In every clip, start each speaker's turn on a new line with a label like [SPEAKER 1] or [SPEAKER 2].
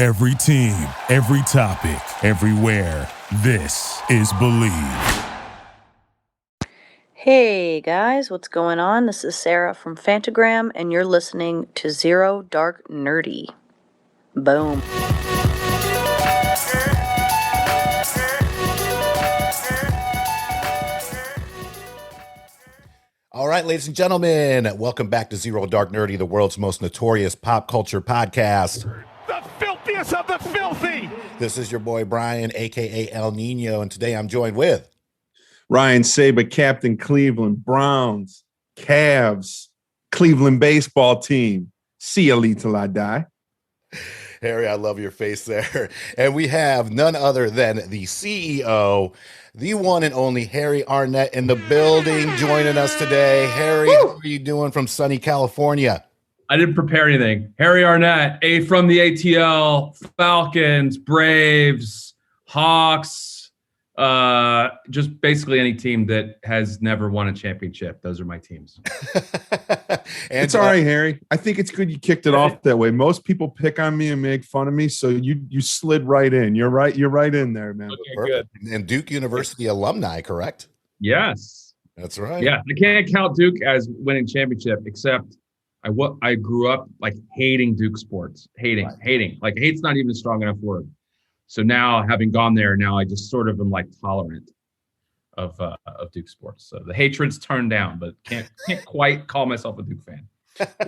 [SPEAKER 1] Every team, every topic, everywhere. This is Believe.
[SPEAKER 2] Hey guys, what's going on? This is Sarah from Fantagram, and you're listening to Zero Dark Nerdy. Boom.
[SPEAKER 3] All right, ladies and gentlemen, welcome back to Zero Dark Nerdy, the world's most notorious pop culture podcast.
[SPEAKER 4] The filthiest of the filthy!
[SPEAKER 3] This is your boy Brian, a.k.a. El Nino, and today I'm joined with...
[SPEAKER 5] Ryan Saber, Captain Cleveland, Browns, Cavs, Cleveland baseball team. See you, Lee, till I die.
[SPEAKER 3] Harry, I love your face there. And we have none other than the CEO, the one and only Harry Arnett in the building joining us today. Harry, how are you doing from sunny California?
[SPEAKER 6] I didn't prepare anything. Harry Arnett, from the ATL, Falcons, Braves, Hawks, just basically any team that has never won a championship. Those are my teams.
[SPEAKER 3] And
[SPEAKER 5] it's all right, Harry. I think it's good you kicked it off that way. Most people pick on me and make fun of me, so you slid right in. You're right in there, man.
[SPEAKER 6] Okay, good.
[SPEAKER 3] And Duke University alumni, correct?
[SPEAKER 6] Yes.
[SPEAKER 3] That's right.
[SPEAKER 6] Yeah, I can't count Duke as winning championship, except I grew up like hating Duke sports. Hating. Like hate's not even a strong enough word. So now, having gone there, now I just sort of am like tolerant of Duke sports. So the hatred's turned down, but can't quite call myself a Duke fan.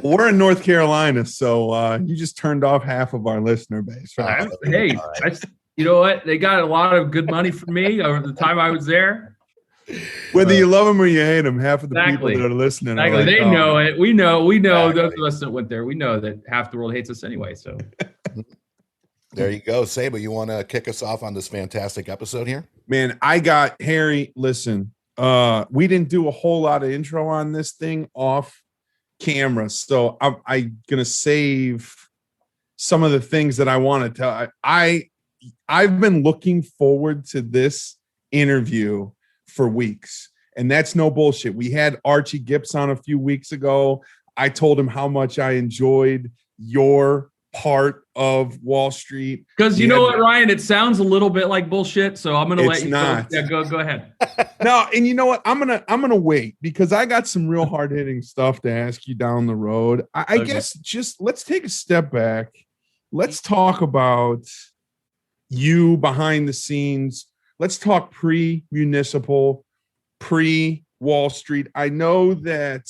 [SPEAKER 5] We're in North Carolina, so you just turned off half of our listener base. Right?
[SPEAKER 6] Hey, you know what? They got a lot of good money from me over the time I was there.
[SPEAKER 5] Whether you love them or you hate them, half of the people that are listening are like,
[SPEAKER 6] they know it. We know. Those of us that went there, we know that half the world hates us anyway. So.
[SPEAKER 3] There you go. Saba, you want to kick us off on this fantastic episode here?
[SPEAKER 5] Man, I got Harry. Listen, we didn't do a whole lot of intro on this thing off camera, so I'm gonna save some of the things that I want to tell. I've been looking forward to this interview for weeks, and that's no bullshit. We had Archie Gips on a few weeks ago. I told him how much I enjoyed your part of Wall Street,
[SPEAKER 6] because you know what, Ryan, it sounds a little bit like bullshit, so I'm gonna let you
[SPEAKER 5] not.
[SPEAKER 6] Go ahead.
[SPEAKER 5] No, and you know what, I'm gonna wait, because I got some real hard-hitting stuff to ask you down the road. I guess just let's take a step back. Let's talk about you behind the scenes. Let's talk pre-Municipal, pre-Wall Street. I know that,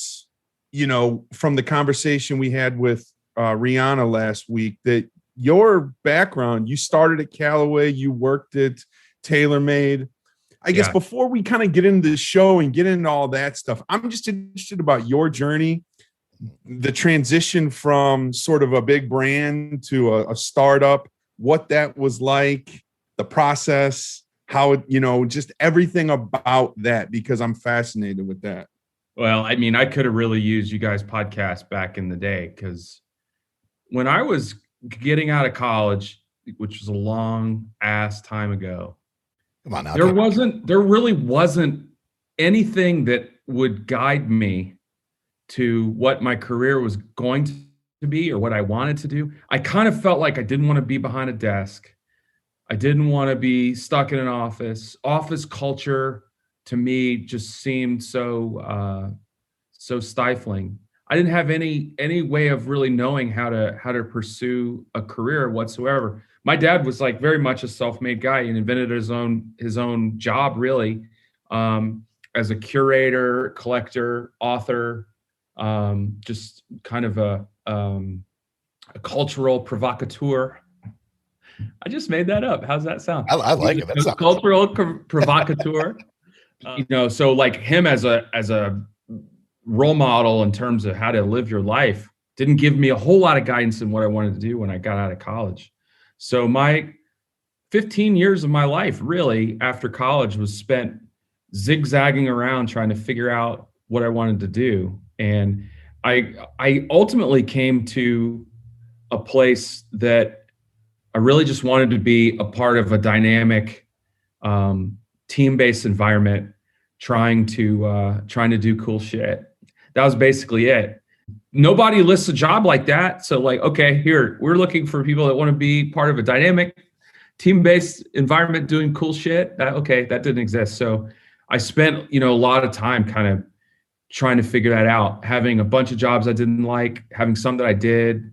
[SPEAKER 5] you know, from the conversation we had with Rihanna last week, that your background, you started at Callaway, you worked at TaylorMade. I guess before we kind of get into the show and get into all that stuff, I'm just interested about your journey, the transition from sort of a big brand to a startup, what that was like, the process, how, you know, just everything about that, because I'm fascinated with that.
[SPEAKER 6] Well, I mean, I could have really used you guys' podcast back in the day, because when I was getting out of college, which was a long ass time ago,
[SPEAKER 3] come on now,
[SPEAKER 6] there really wasn't anything that would guide me to what my career was going to be or what I wanted to do. I kind of felt like I didn't want to be behind a desk. I didn't want to be stuck in an office. Office culture to me just seemed so stifling. I didn't have any way of really knowing how to pursue a career whatsoever. My dad was like very much a self-made guy and invented his own job, really, as a curator, collector, author, just kind of a cultural provocateur. I just made that up. How's that sound?
[SPEAKER 3] I like it. That's
[SPEAKER 6] cultural provocateur. You know, so like him as a role model in terms of how to live your life didn't give me a whole lot of guidance in what I wanted to do when I got out of college. So my 15 years of my life really after college was spent zigzagging around trying to figure out what I wanted to do. And I ultimately came to a place that I really just wanted to be a part of a dynamic team-based environment, trying to do cool shit. That was basically it. nobody lists a job like that. So like, okay, here, we're looking for people that want to be part of a dynamic team-based environment doing cool shit. Okay, that didn't exist. So I spent, a lot of time kind of trying to figure that out, having a bunch of jobs I didn't like, having some that I did,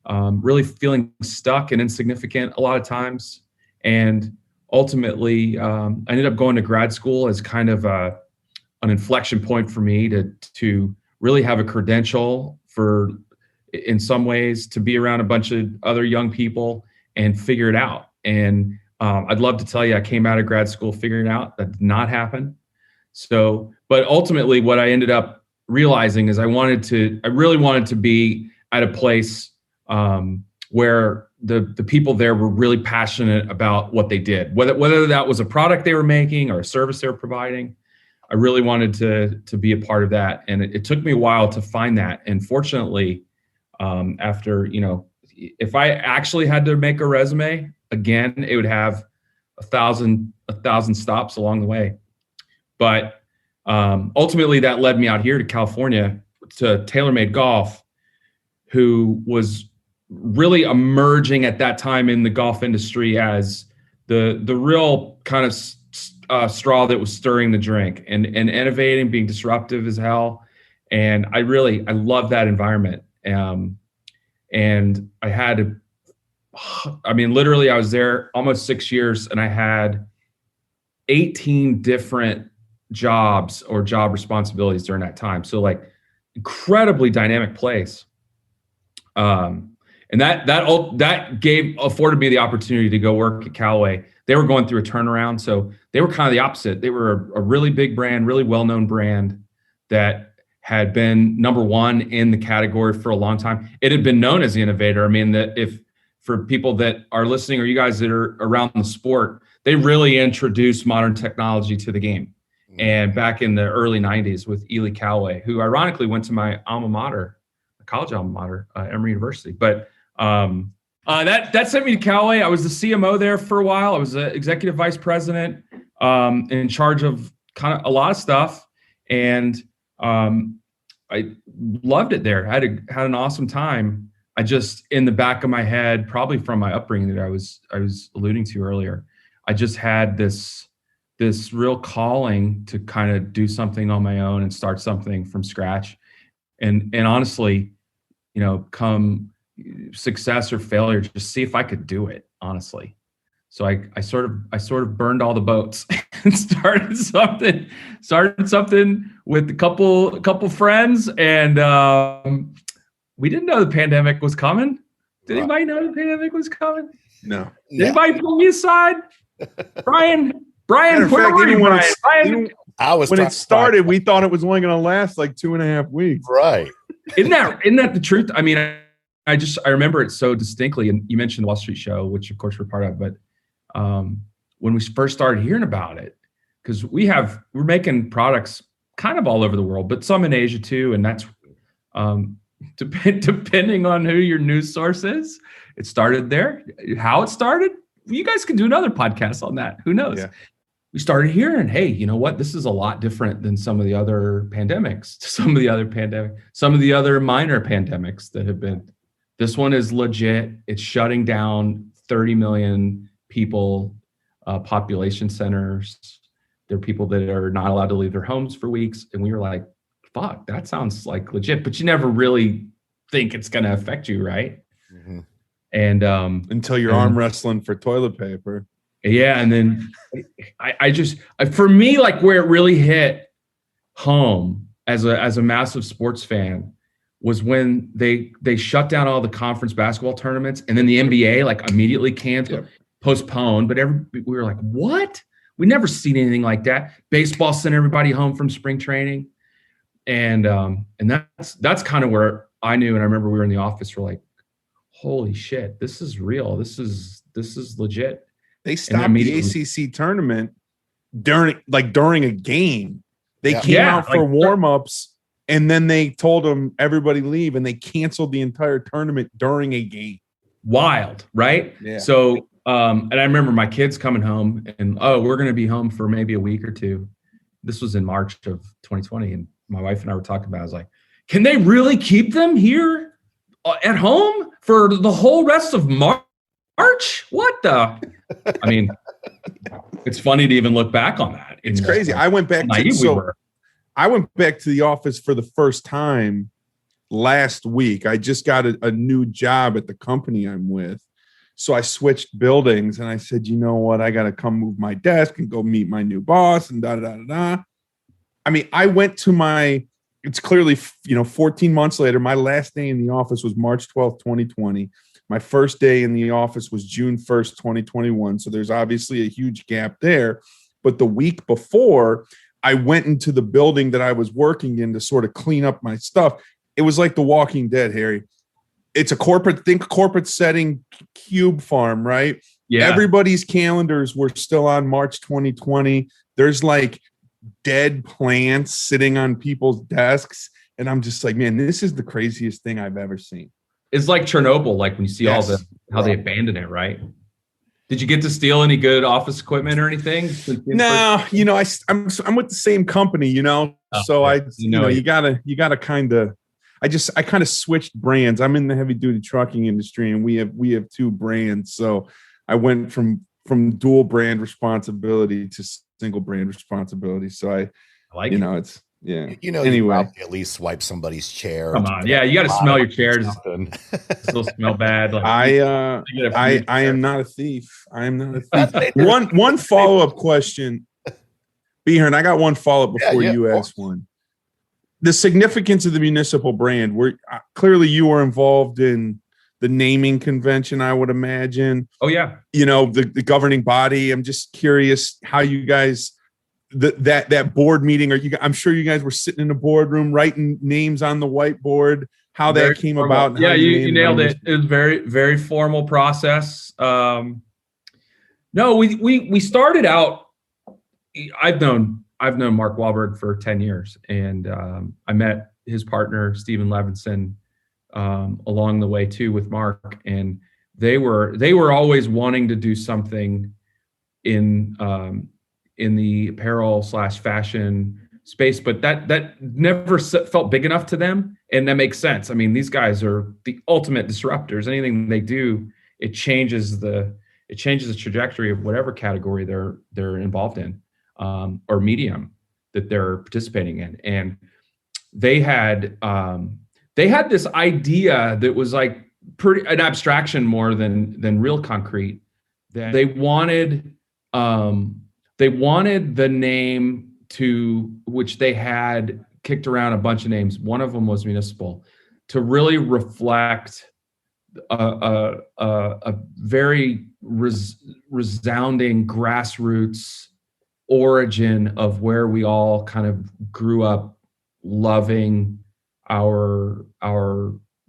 [SPEAKER 6] really feeling stuck and insignificant a lot of times. And ultimately, I ended up going to grad school as kind of an inflection point for me to really have a credential for, in some ways, to be around a bunch of other young people and figure it out. And I'd love to tell you I came out of grad school figuring it out. That did not happen. So, but ultimately what I ended up realizing is I really wanted to be at a place where the people there were really passionate about what they did, whether that was a product they were making or a service they were providing. I really wanted to be a part of that. And it took me a while to find that. And fortunately, after, if I actually had to make a resume again, it would have a thousand stops along the way. But ultimately that led me out here to California to TaylorMade Golf, who was really emerging at that time in the golf industry as the real kind of straw that was stirring the drink and innovating, being disruptive as hell. And I love that environment. And literally I was there almost 6 years and I had 18 different jobs or job responsibilities during that time. So like incredibly dynamic place. And that afforded me the opportunity to go work at Callaway. They were going through a turnaround. So they were kind of the opposite. They were a really big brand, really well-known brand that had been number one in the category for a long time. It had been known as the innovator. I mean, that if for people that are listening or you guys that are around the sport, they really introduced modern technology to the game. And back in the early 90s with Ely Callaway, who ironically went to my alma mater, college alma mater, Emory University. But that sent me to Callaway. I was the CMO there for a while. I was the executive vice president in charge of kind of a lot of stuff. And I loved it there. I had an awesome time. I just, in the back of my head, probably from my upbringing that I was alluding to earlier, I just had this real calling to kind of do something on my own and start something from scratch. And honestly, come success or failure, just see if I could do it, honestly. So I sort of burned all the boats and started something with a couple friends. And we didn't know the pandemic was coming. Did anybody know the pandemic was coming?
[SPEAKER 5] No.
[SPEAKER 6] Did anybody pull me aside? Brian, where were you, Brian?
[SPEAKER 5] When it started, we thought it was only going to last like 2.5 weeks.
[SPEAKER 3] Right.
[SPEAKER 6] Isn't that the truth? I mean, I remember it so distinctly. And you mentioned the Wall Street Show, which of course we're part of, but when we first started hearing about it, because we're making products kind of all over the world, but some in Asia too. And that's depending on who your news source is, it started there. How it started, you guys can do another podcast on that. Who knows? Yeah. We started hearing, hey, you know what? This is a lot different than some of the other pandemics, some of the other minor pandemics that have been. This one is legit. It's shutting down 30 million people, population centers. There are people that are not allowed to leave their homes for weeks. And we were like, fuck, that sounds like legit, but you never really think it's going to affect you, right? Mm-hmm. And
[SPEAKER 5] until you're arm wrestling for toilet paper.
[SPEAKER 6] Yeah. And then for me, like where it really hit home as a massive sports fan was when they shut down all the conference basketball tournaments, and then the NBA like immediately canceled, postponed. But we were like, what? We never seen anything like that. Baseball sent everybody home from spring training. And that's kind of where I knew. And I remember we were in the office, we're like, holy shit, this is real. This is legit.
[SPEAKER 5] They stopped the ACC tournament during a game. They came out for warm-ups, and then they told them everybody leave, and they canceled the entire tournament during a game.
[SPEAKER 6] Wild, right? Yeah. So, and I remember my kids coming home, and we're going to be home for maybe a week or two. This was in March of 2020, and my wife and I were talking about it. I was like, can they really keep them here at home for the whole rest of March? What the? I mean, it's funny to even look back on that.
[SPEAKER 5] It's crazy. I went back to the office for the first time last week. I just got a new job at the company I'm with. So I switched buildings and I said, you know what? I got to come move my desk and go meet my new boss and da-da-da-da-da. I mean, I went to it's clearly, 14 months later, my last day in the office was March 12th, 2020. My first day in the office was June 1st, 2021. So there's obviously a huge gap there. But the week before, I went into the building that I was working in to sort of clean up my stuff. It was like The Walking Dead, Harry. It's a corporate setting, cube farm, right?
[SPEAKER 6] Yeah.
[SPEAKER 5] Everybody's calendars were still on March 2020. There's like dead plants sitting on people's desks. And I'm just like, man, this is the craziest thing I've ever seen.
[SPEAKER 6] It's like Chernobyl, like when you see how they abandon it, right? Did you get to steal any good office equipment or anything?
[SPEAKER 5] No, I'm with the same company, so
[SPEAKER 6] right.
[SPEAKER 5] you gotta kind of, I kind of switched brands. I'm in the heavy duty trucking industry and we have two brands. So I went from dual brand responsibility to single brand responsibility. So I like it's, yeah.
[SPEAKER 3] Anyway, you at least swipe somebody's chair.
[SPEAKER 6] Come on. Yeah. You got to smell your chair. Still smell bad. Like,
[SPEAKER 5] I am not a thief. I am not a thief. One follow-up question. Behern, I got one follow-up before you ask one. The significance of the Municipal brand, clearly you were involved in the naming convention, I would imagine.
[SPEAKER 6] Oh yeah.
[SPEAKER 5] The governing body. I'm just curious how you guys, that board meeting, I'm sure you guys were sitting in a boardroom writing names on the whiteboard, how that came
[SPEAKER 6] formal.
[SPEAKER 5] about.
[SPEAKER 6] Yeah, you nailed it. It was very, very formal process. No, we started out, I've known Mark Wahlberg for 10 years, and I met his partner, Stephen Levinson, along the way too with Mark, and they were always wanting to do something in the apparel / fashion space, but that never felt big enough to them. And that makes sense. I mean, these guys are the ultimate disruptors. Anything they do, it changes the trajectory of whatever category they're involved in, or medium that they're participating in. And they had this idea that was like an abstraction more than real concrete, that they wanted the name, to which they had kicked around a bunch of names. One of them was Municipal, to really reflect a very resounding grassroots origin of where we all kind of grew up loving our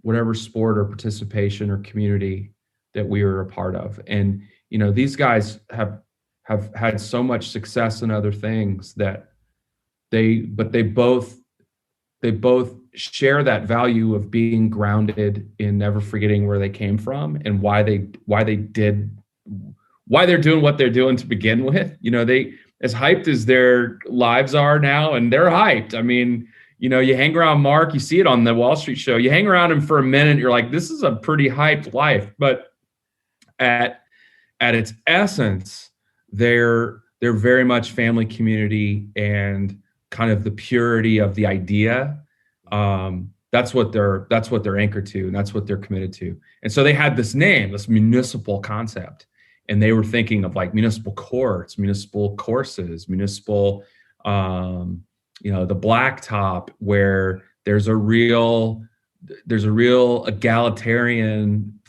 [SPEAKER 6] whatever sport or participation or community that we were a part of. And these guys have had so much success in other things that they both share that value of being grounded in never forgetting where they came from and why they're doing what they're doing to begin with. They, as hyped as their lives are now, and they're hyped. I mean, you hang around Mark, you see it on the Wall Street show, you hang around him for a minute, you're like, this is a pretty hyped life. But at its essence, they're very much family, community, and kind of the purity of the idea. That's what they're anchored to, and that's what they're committed to. And so they had this name, this municipal concept, and they were thinking of like municipal courts, municipal courses, municipal, the blacktop, where there's a real egalitarian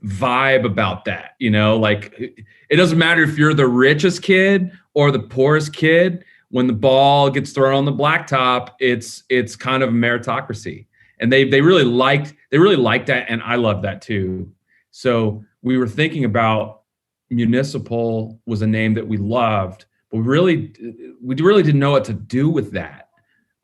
[SPEAKER 6] vibe about that. Like it doesn't matter if you're the richest kid or the poorest kid. When the ball gets thrown on the blacktop, it's kind of a meritocracy, and they really liked that, and I love that too. So we were thinking about Municipal was a name that we loved, but we really didn't know what to do with that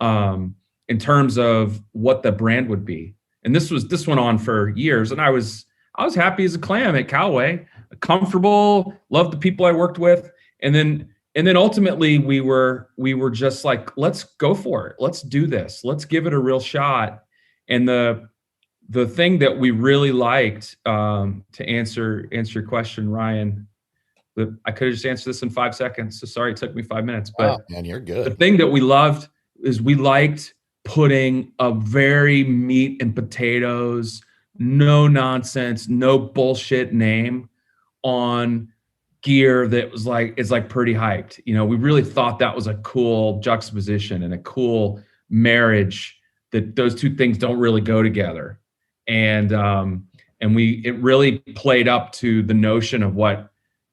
[SPEAKER 6] in terms of what the brand would be. And this went on for years, and I was happy as a clam at Callaway, comfortable, loved the people I worked with, and then ultimately we were just like, let's go for it. Let's do this. Let's give it a real shot. And the thing that we really liked, to answer your question, Ryan, I could have just answered this in 5 seconds. So sorry, it took me 5 minutes. But
[SPEAKER 3] wow, man, you're good.
[SPEAKER 6] The thing that we loved is we liked putting a very meat and potatoes, no nonsense, no bullshit name on gear that is like pretty hyped. You know, we really thought that was a cool juxtaposition and a cool marriage, that those two things don't really go together. And it really played up to the notion of what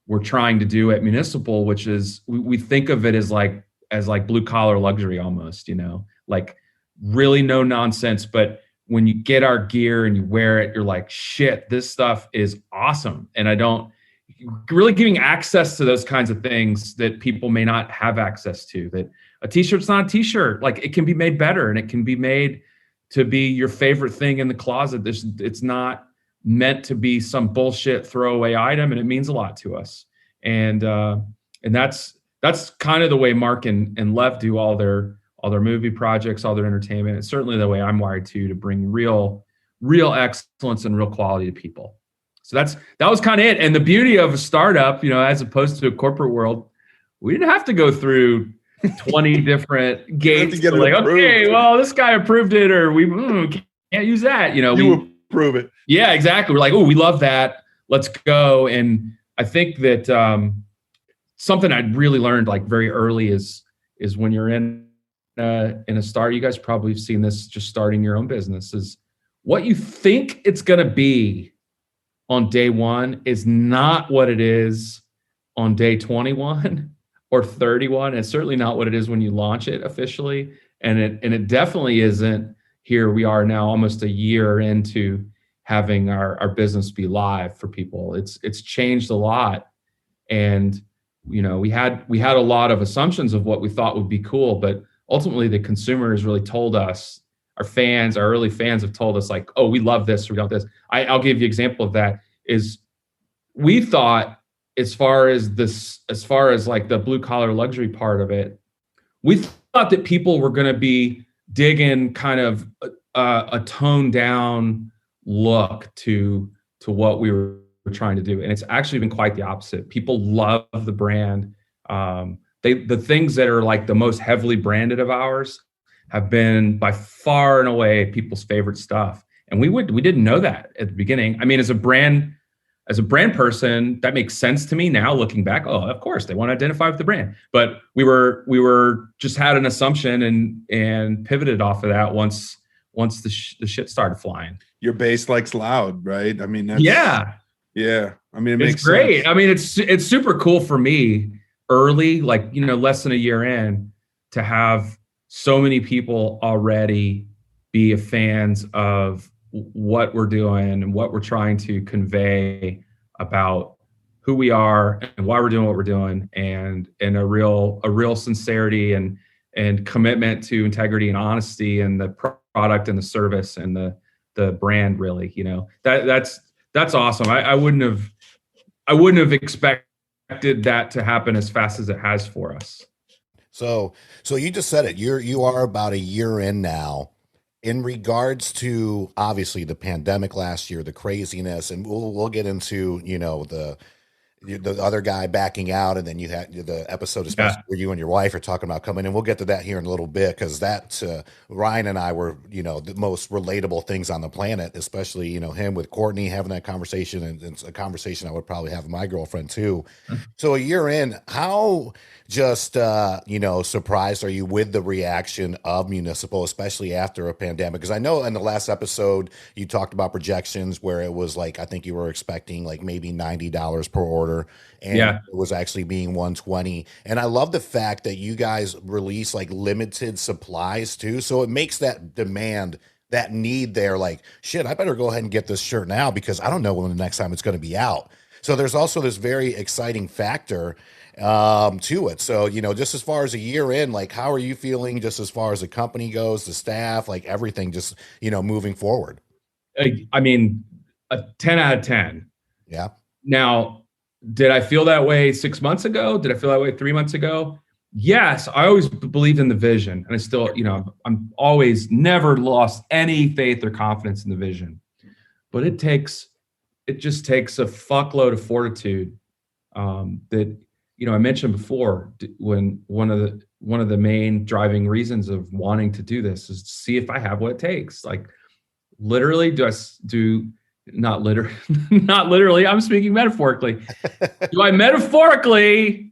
[SPEAKER 6] we're trying to do at Municipal, which is we think of it as like blue collar luxury almost, you know, like really no nonsense. But when you get our gear and you wear it, you're like, shit, this stuff is awesome. And really giving access to those kinds of things that people may not have access to, that a t-shirt's not a t-shirt. Like, it can be made better, and it can be made to be your favorite thing in the closet. It's not meant to be some bullshit throwaway item, and it means a lot to us. And that's kind of the way Mark and Lev do all their movie projects, all their entertainment. It's certainly the way I'm wired to bring real excellence and real quality to people. So that was kind of it. And the beauty of a startup, you know, as opposed to a corporate world, we didn't have to go through 20 different gates. Like, okay, well, this guy approved it, or we can't use that. You know,
[SPEAKER 5] you approve it.
[SPEAKER 6] Yeah, exactly. We're like, oh, we love that. Let's go. And I think that something I really learned like very early is when you're in a start, you guys probably have seen this just starting your own business, is what you think it's going to be on day one is not what it is on day 21 or 31. It's certainly not what it is when you launch it officially. And it definitely isn't. Here we are now, almost a year into having our business be live for people. It's changed a lot. And, you know, we had a lot of assumptions of what we thought would be cool, but ultimately the consumers really told us, our early fans have told us like, oh, we love this, we love this. I'll give you an example of that. Is we thought, as far as like the blue collar luxury part of it, we thought that people were going to be digging kind of a toned down look to what we were trying to do. And it's actually been quite the opposite. People love the brand. The things that are like the most heavily branded of ours have been by far and away people's favorite stuff. And we didn't know that at the beginning. I mean, as a brand person, that makes sense to me now looking back. Oh, of course they want to identify with the brand. But we were just had an assumption and pivoted off of that once the shit started flying.
[SPEAKER 5] Your bass likes loud, right? I mean,
[SPEAKER 6] yeah.
[SPEAKER 5] I mean, it makes
[SPEAKER 6] great.
[SPEAKER 5] sense.
[SPEAKER 6] I mean, it's super cool for me early, like, you know, less than a year in, to have so many people already be fans of what we're doing and what we're trying to convey about who we are and why we're doing what we're doing, and a real sincerity and commitment to integrity and honesty and the product and the service and the brand, really. You know, that's awesome. I wouldn't have expected that to happen as fast as it has for us.
[SPEAKER 3] So you just said it. You are about a year in now. In regards to obviously the pandemic last year, the craziness, and we'll get into, you know, the other guy backing out, and then you had the episode especially where you and your wife are talking about coming in. We'll get to that here in a little bit, because that Ryan and I were, you know, the most relatable things on the planet, especially, you know, him with Courtney having that conversation, and it's a conversation I would probably have with my girlfriend too. So a year in, how just you know, surprised are you with the reaction of Municipal, especially after a pandemic? Because I know in the last episode you talked about projections where it was like, I think you were expecting like maybe $90 per order, and it was actually being 120. And I love the fact that you guys release like limited supplies too, so it makes that demand, that need there, like, shit, I better go ahead and get this shirt now because I don't know when the next time it's going to be out. So there's also this very exciting factor to it. So, you know, just as far as a year in, like, how are you feeling just as far as the company goes, the staff, like everything, just, you know, moving forward?
[SPEAKER 6] I mean, a 10 out of 10.
[SPEAKER 3] Yeah.
[SPEAKER 6] Now, did I feel that way 6 months ago? Did I feel that way 3 months ago? yes, I always believed in the vision, and I still, I'm always never lost any faith or confidence in the vision. But it just takes a fuckload of fortitude that, I mentioned before, when one of the main driving reasons of wanting to do this is to see if I have what it takes. Like, literally, not literally, I'm speaking metaphorically. Do I metaphorically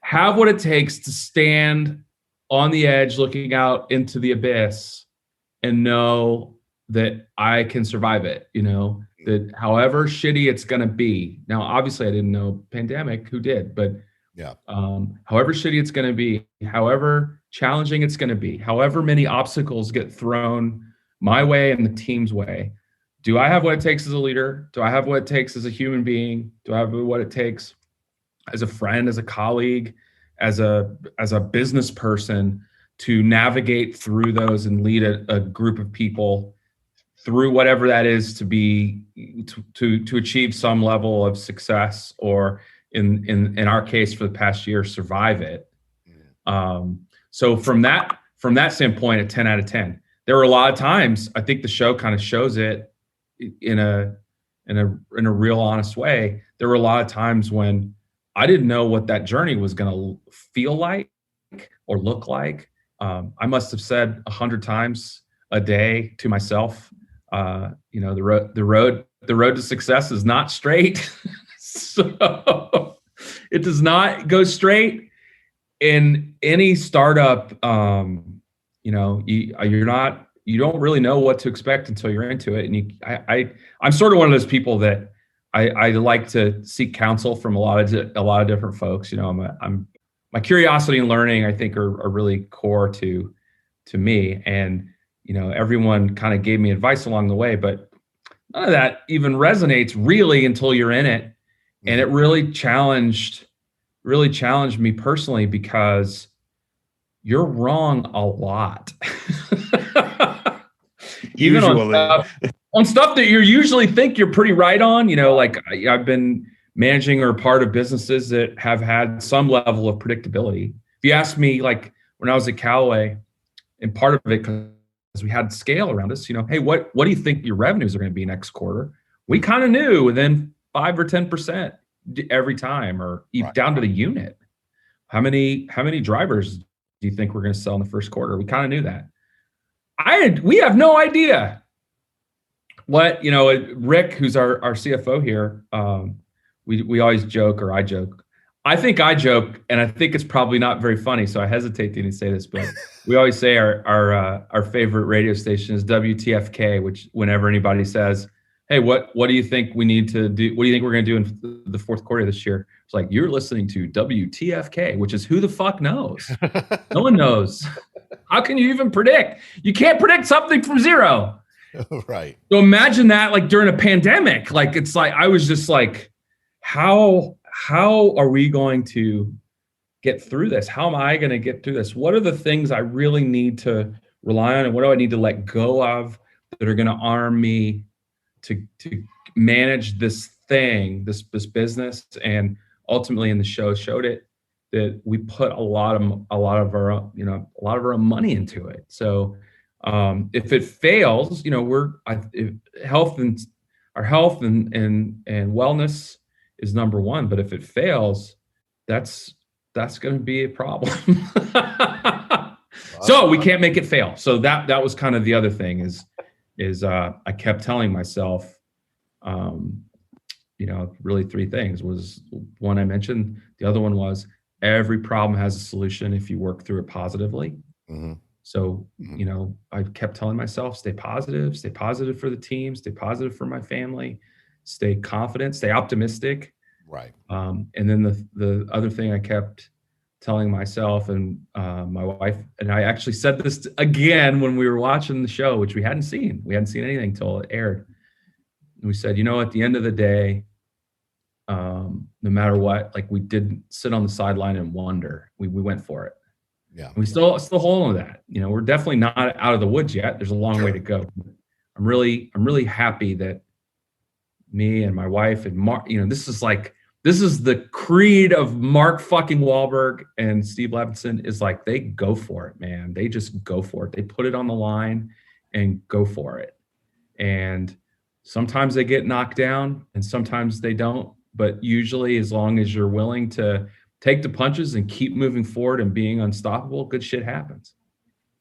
[SPEAKER 6] have what it takes to stand on the edge looking out into the abyss and know that I can survive it, that however shitty it's going to be. Now, obviously I didn't know pandemic, who did, but
[SPEAKER 3] yeah.
[SPEAKER 6] However shitty it's going to be, however challenging it's going to be, however many obstacles get thrown my way and the team's way, do I have what it takes as a leader? Do I have what it takes as a human being? Do I have what it takes as a friend, as a colleague, as a business person to navigate through those and lead a group of people through whatever that is to achieve some level of success, or in our case for the past year, survive it. So from that standpoint, a 10 out of 10. There were a lot of times, I think the show kind of shows it in a real honest way. There were a lot of times when I didn't know what that journey was going to feel like or look like. I must have said 100 times a day to myself, the road to success is not straight. So it does not go straight in any startup. You don't really know what to expect until you're into it. And I'm sort of one of those people that I like to seek counsel from a lot of different folks. My curiosity and learning, I think, are really core to me. And everyone kind of gave me advice along the way, but none of that even resonates really until you're in it. And it really challenged me personally, because you're wrong a lot. Even on stuff that you usually think you're pretty right on. Like I've been managing or part of businesses that have had some level of predictability. If you ask me, like when I was at Callaway, and part of it because we had scale around us, hey, what do you think your revenues are going to be next quarter? We kind of knew within 5 or 10% every time, or down to the unit. How many drivers do you think we're going to sell in the first quarter? We kind of knew that. We have no idea what, Rick, who's our CFO here, we always joke, or I joke. I think I joke, and I think it's probably not very funny, so I hesitate to even say this, but we always say our favorite radio station is WTFK, which whenever anybody says, hey, what do you think we need to do? What do you think we're going to do in the fourth quarter this year? It's like, you're listening to WTFK, which is who the fuck knows? No one knows. How can you even predict? You can't predict something from zero.
[SPEAKER 3] Right.
[SPEAKER 6] So imagine that, like during a pandemic, like it's like, I was just like, how are we going to get through this? How am I going to get through this? What are the things I really need to rely on? And what do I need to let go of that are going to arm me to manage this thing, this business? And ultimately in the show showed it that we put a lot of our money into it. So if it fails, our health and wellness is number one. But if it fails, that's going to be a problem. So we can't make it fail. So that was kind of the other thing is I kept telling myself, really three things. Was one I mentioned. The other one was every problem has a solution if you work through it positively. Mm-hmm. So, I kept telling myself, stay positive for the team, stay positive for my family, stay confident, stay optimistic.
[SPEAKER 3] Right.
[SPEAKER 6] And then the other thing I kept telling myself, and my wife and I actually said this again when we were watching the show, which we hadn't seen anything till it aired. And we said, at the end of the day, no matter what, like we didn't sit on the sideline and wonder. We went for it. Yeah. And we still hold on to that. We're definitely not out of the woods yet. There's a long way to go. I'm really happy that me and my wife and Mark, this this is the creed of Mark fucking Wahlberg and Steve Levinson, is like, they go for it, man. They just go for it. They put it on the line and go for it. And sometimes they get knocked down and sometimes they don't. But usually, as long as you're willing to take the punches and keep moving forward and being unstoppable, good shit happens.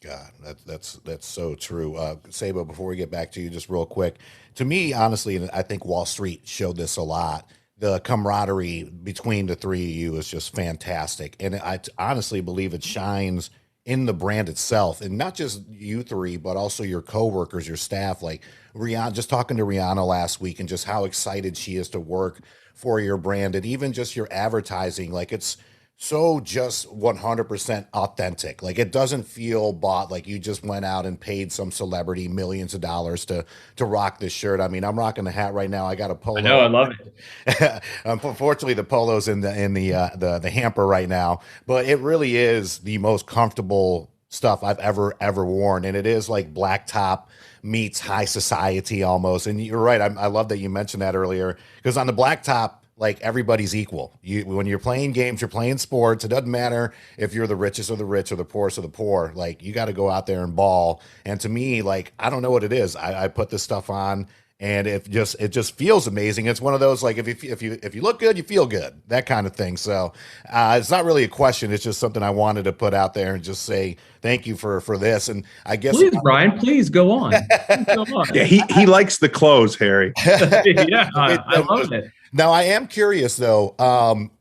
[SPEAKER 3] God, that's so true. Sabo, before we get back to you, just real quick, to me, honestly, and I think Wall Street showed this a lot. The camaraderie between the three of you is just fantastic, and I honestly believe it shines in the brand itself, and not just you three, but also your coworkers, your staff. Like Rihanna, just talking to Rihanna last week, and just how excited she is to work for your brand, and even just your advertising. Like, it's so just 100% authentic. Like, it doesn't feel bought, like you just went out and paid some celebrity millions of dollars to rock this shirt. I mean, I'm rocking the hat right now. I got a polo.
[SPEAKER 6] I know, I love it.
[SPEAKER 3] Unfortunately, the polo's in the hamper right now, but it really is the most comfortable stuff I've ever worn, and it is like blacktop meets high society almost. And you're right. I love that you mentioned that earlier, because on the blacktop, like, everybody's equal. When you're playing games, you're playing sports. It doesn't matter if you're the richest of the rich or the poorest of the poor. Like, you got to go out there and ball. And to me, like, I don't know what it is. I put this stuff on, and it just feels amazing. It's one of those, like, if you look good, you feel good, that kind of thing. So it's not really a question. It's just something I wanted to put out there and just say thank you for this. And I guess,
[SPEAKER 6] please, Brian, please go on. Please go on.
[SPEAKER 5] Yeah, he likes the clothes, Harry.
[SPEAKER 6] Yeah, I love it.
[SPEAKER 3] Now, I am curious though.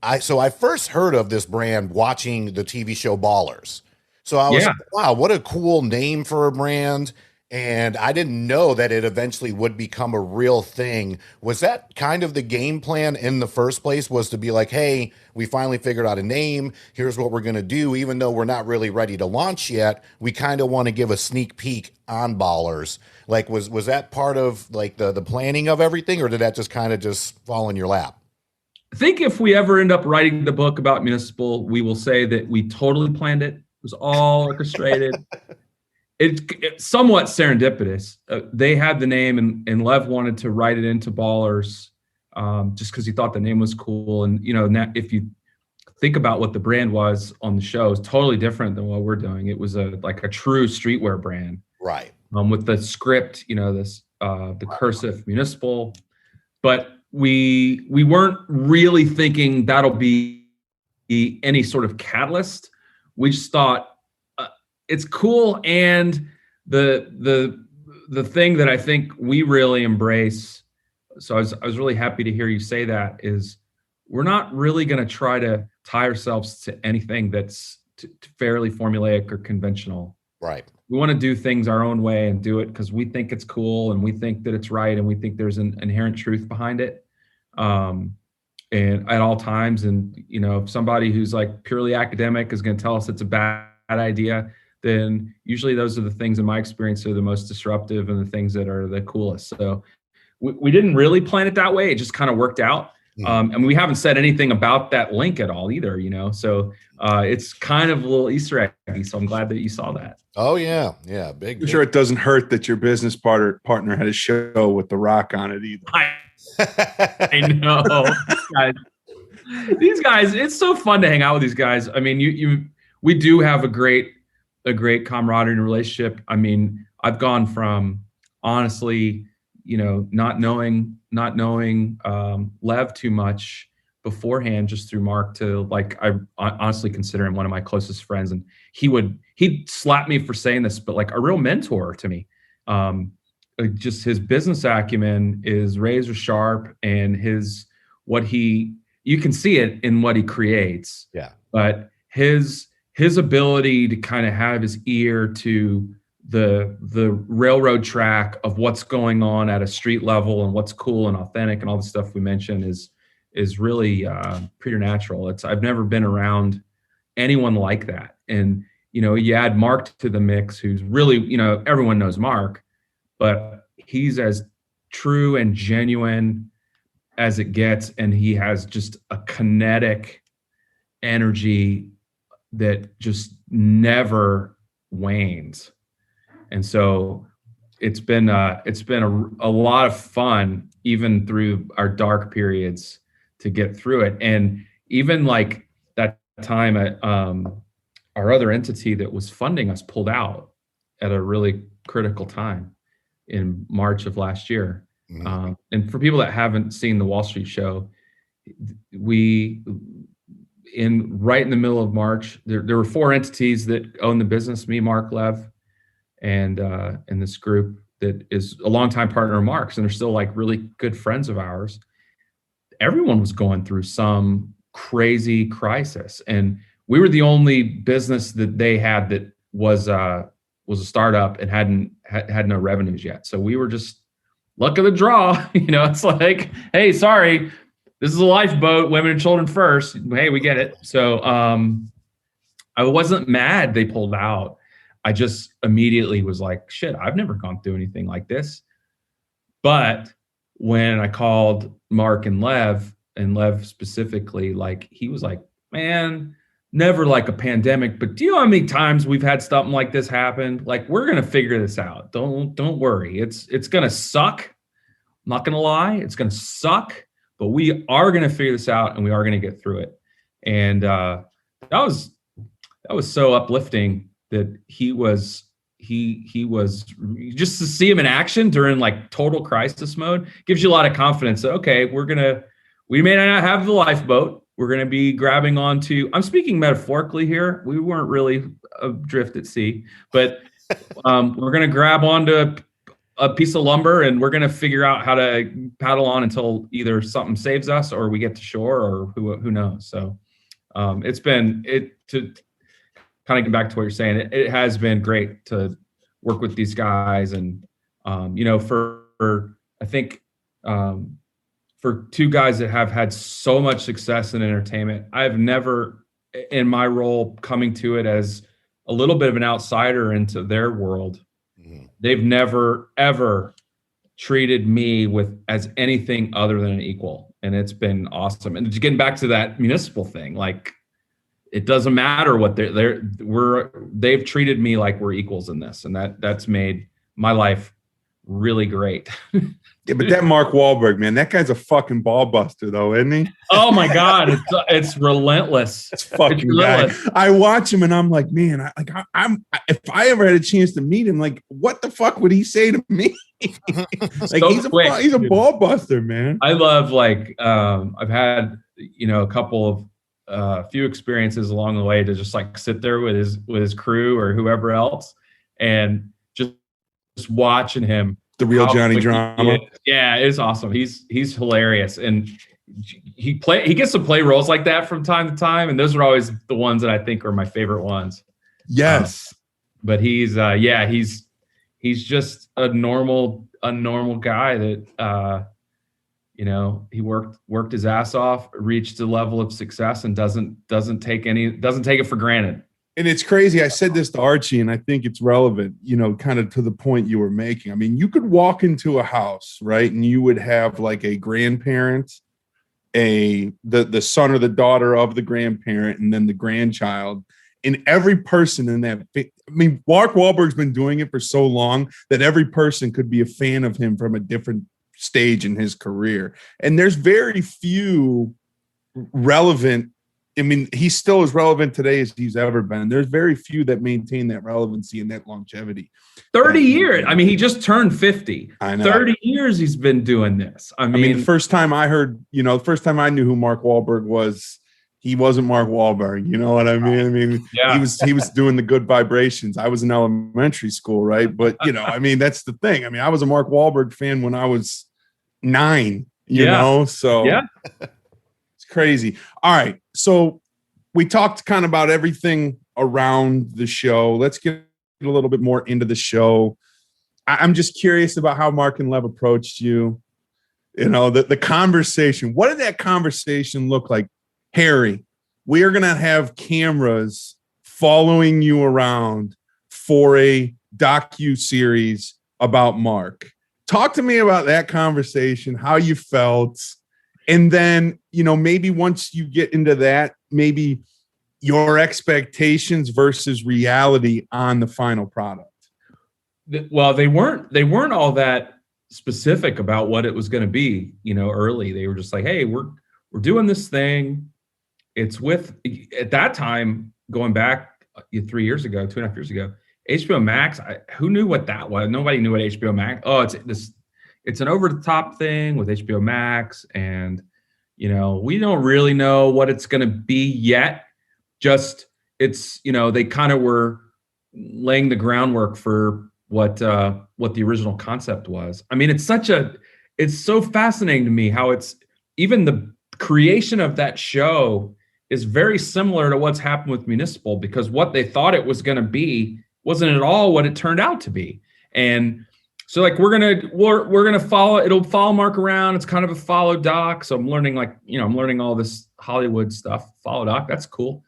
[SPEAKER 3] I first heard of this brand watching the TV show Ballers. So I was like, wow, what a cool name for a brand. And I didn't know that it eventually would become a real thing. Was that kind of the game plan in the first place, was to be like, hey, we finally figured out a name. Here's what we're going to do. Even though we're not really ready to launch yet, we kind of want to give a sneak peek on Ballers. Like, was that part of like the planning of everything, or did that just kind of just fall in your lap?
[SPEAKER 6] I think if we ever end up writing the book about Municipal, we will say that we totally planned it. It was all orchestrated. It's somewhat serendipitous. They had the name, and Lev wanted to write it into Ballers just because he thought the name was cool. And, you know, if you think about what the brand was on the show, it's totally different than what we're doing. It was like a true streetwear brand.
[SPEAKER 3] Right.
[SPEAKER 6] With the script, you know, the cursive Municipal. But we weren't really thinking that'll be any sort of catalyst. We just thought, it's cool, and the thing that I think we really embrace. So I was really happy to hear you say that, is we're not really going to try to tie ourselves to anything that's fairly formulaic or conventional.
[SPEAKER 3] Right.
[SPEAKER 6] We want to do things our own way and do it because we think it's cool, and we think that it's right, and we think there's an inherent truth behind it. And at all times, and, you know, if somebody who's like purely academic is going to tell us it's a bad idea, then usually those are the things in my experience are the most disruptive and the things that are the coolest. So we didn't really plan it that way. It just kind of worked out. And we haven't said anything about that link at all either, you know? So it's kind of a little Easter eggy. So I'm glad that you saw that.
[SPEAKER 3] Oh yeah. Yeah. Big.
[SPEAKER 5] I'm sure it doesn't hurt that your business partner had a show with The Rock on it either.
[SPEAKER 6] I know. These guys, it's so fun to hang out with these guys. I mean, we do have a great camaraderie and relationship. I mean, I've gone from, honestly, you know, not knowing Lev too much beforehand, just through Mark, to like, I honestly consider him one of my closest friends, and he'd slap me for saying this, but like a real mentor to me. Just his business acumen is razor sharp, and you can see it in what he creates.
[SPEAKER 3] Yeah.
[SPEAKER 6] But his ability to kind of have his ear to the railroad track of what's going on at a street level and what's cool and authentic and all the stuff we mentioned is really preternatural. I've never been around anyone like that. And, you know, you add Mark to the mix, who's really, you know, everyone knows Mark, but he's as true and genuine as it gets. And he has just a kinetic energy that just never wanes. And so it's been a lot of fun, even through our dark periods, to get through it. And even like that time at our other entity that was funding us pulled out at a really critical time in March of last year. And for people that haven't seen the Wall Street show, right in the middle of March, there were 4 entities that own the business, me, Mark, Lev, and this group that is a longtime partner of Mark's, and they're still like really good friends of ours. Everyone was going through some crazy crisis, and we were the only business that they had that was a startup and had no revenues yet. So we were just luck of the draw. It's like, hey, sorry, this is a lifeboat, women and children first. Hey, we get it. So I wasn't mad they pulled out. I just immediately was like, shit, I've never gone through anything like this. But when I called Mark and Lev specifically, like, he was like, man, never like a pandemic, but do you know how many times we've had something like this happen? Like, we're going to figure this out. Don't worry. It's going to suck. I'm not going to lie. It's going to suck, but we are going to figure this out, and we are going to get through it. And that was so uplifting that he was just to see him in action during like total crisis mode gives you a lot of confidence that, okay, we may not have the lifeboat. We're going to be grabbing onto, I'm speaking metaphorically here. We weren't really adrift at sea, but we're going to grab onto a piece of lumber, and we're going to figure out how to paddle on until either something saves us or we get to shore, or who knows. So to kind of get back to what you're saying, it has been great to work with these guys. And, I think, for 2 guys that have had so much success in entertainment, I've never, in my role, coming to it as a little bit of an outsider into their world, they've never, ever treated me as anything other than an equal. And it's been awesome. And getting back to that Municipal thing, like, it doesn't matter what they've treated me like we're equals in this. And that's made my life really great.
[SPEAKER 5] Yeah, but that Mark Wahlberg, man, that guy's a fucking ball buster, though, isn't he?
[SPEAKER 6] Oh my God, it's relentless.
[SPEAKER 5] It's fucking guy. I watch him and I'm like, man, if I ever had a chance to meet him, like, what the fuck would he say to me? Like, so he's a ball buster, man.
[SPEAKER 6] I love, like, I've had a few experiences along the way to just like sit there with his crew or whoever else, and just watching him.
[SPEAKER 5] The real Johnny Drama.
[SPEAKER 6] Yeah, it's awesome. He's hilarious, and he gets to play roles like that from time to time, and those are always the ones that I think are my favorite ones.
[SPEAKER 5] Yes,
[SPEAKER 6] but he's just a normal guy that he worked his ass off, reached a level of success, and doesn't take it for granted.
[SPEAKER 5] And it's crazy. I said this to Archie, and I think it's relevant, kind of to the point you were making. I mean, you could walk into a house, right, and you would have like a grandparent, the son or the daughter of the grandparent, and then the grandchild. And every person in that, I mean, Mark Wahlberg's been doing it for so long that every person could be a fan of him from a different stage in his career. And there's very few relevant. I mean, he's still as relevant today as he's ever been. There's very few that maintain that relevancy and that longevity.
[SPEAKER 6] 30 years. I mean, he just turned 50.
[SPEAKER 5] I know.
[SPEAKER 6] 30 years he's been doing this. I mean,
[SPEAKER 5] the first time I knew who Mark Wahlberg was, he wasn't Mark Wahlberg. You know what I mean?
[SPEAKER 6] Yeah.
[SPEAKER 5] He was doing the Good Vibrations. I was in elementary school, right? But, that's the thing. I mean, I was a Mark Wahlberg fan when I was 9, you know? So
[SPEAKER 6] yeah.
[SPEAKER 5] It's crazy. All right. So we talked kind of about everything around the show. Let's get a little bit more into the show. I'm just curious about how Mark and Lev approached you. The conversation. What did that conversation look like? Harry, we are going to have cameras following you around for a docu-series about Mark. Talk to me about that conversation, how you felt. And then, maybe once you get into that, maybe your expectations versus reality on the final product.
[SPEAKER 6] Well, they weren't all that specific about what it was going to be, early. They were just like, hey, we're we're doing this thing. It's with, at that time, going back 3 years ago, 2.5 years ago, HBO Max. Who knew what that was? Nobody knew what HBO Max. Oh, it's an over the top thing with HBO Max, and we don't really know what it's going to be yet. Just they kind of were laying the groundwork for what the original concept was. I mean, it's so fascinating to me how it's even the creation of that show is very similar to what's happened with Municipal, because what they thought it was going to be wasn't at all what it turned out to be. And so like we're gonna follow, it'll follow Mark around. It's kind of a follow doc. So I'm learning I'm learning all this Hollywood stuff. Follow doc, that's cool.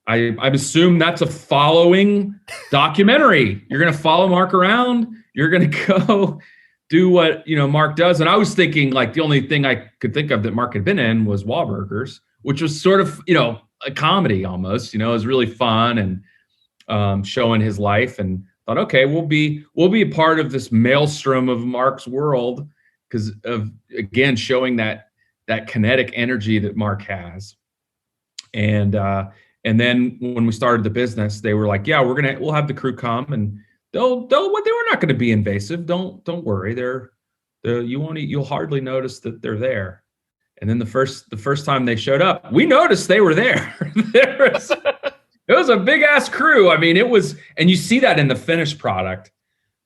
[SPEAKER 6] I assume that's a following documentary. You're gonna follow Mark around. You're gonna go do what Mark does. And I was thinking like the only thing I could think of that Mark had been in was Wahlburgers, which was sort of a comedy almost. It was really fun and showing his life, and thought, okay, we'll be a part of this maelstrom of Mark's world because of, again, showing that kinetic energy that Mark has. And then when we started the business, they were like, yeah, we'll have the crew come, and they were not going to be invasive. Don't worry. You'll hardly notice that they're there. And then the first time they showed up, we noticed they were there. It was a big ass crew. I mean, it was, and you see that in the finished product.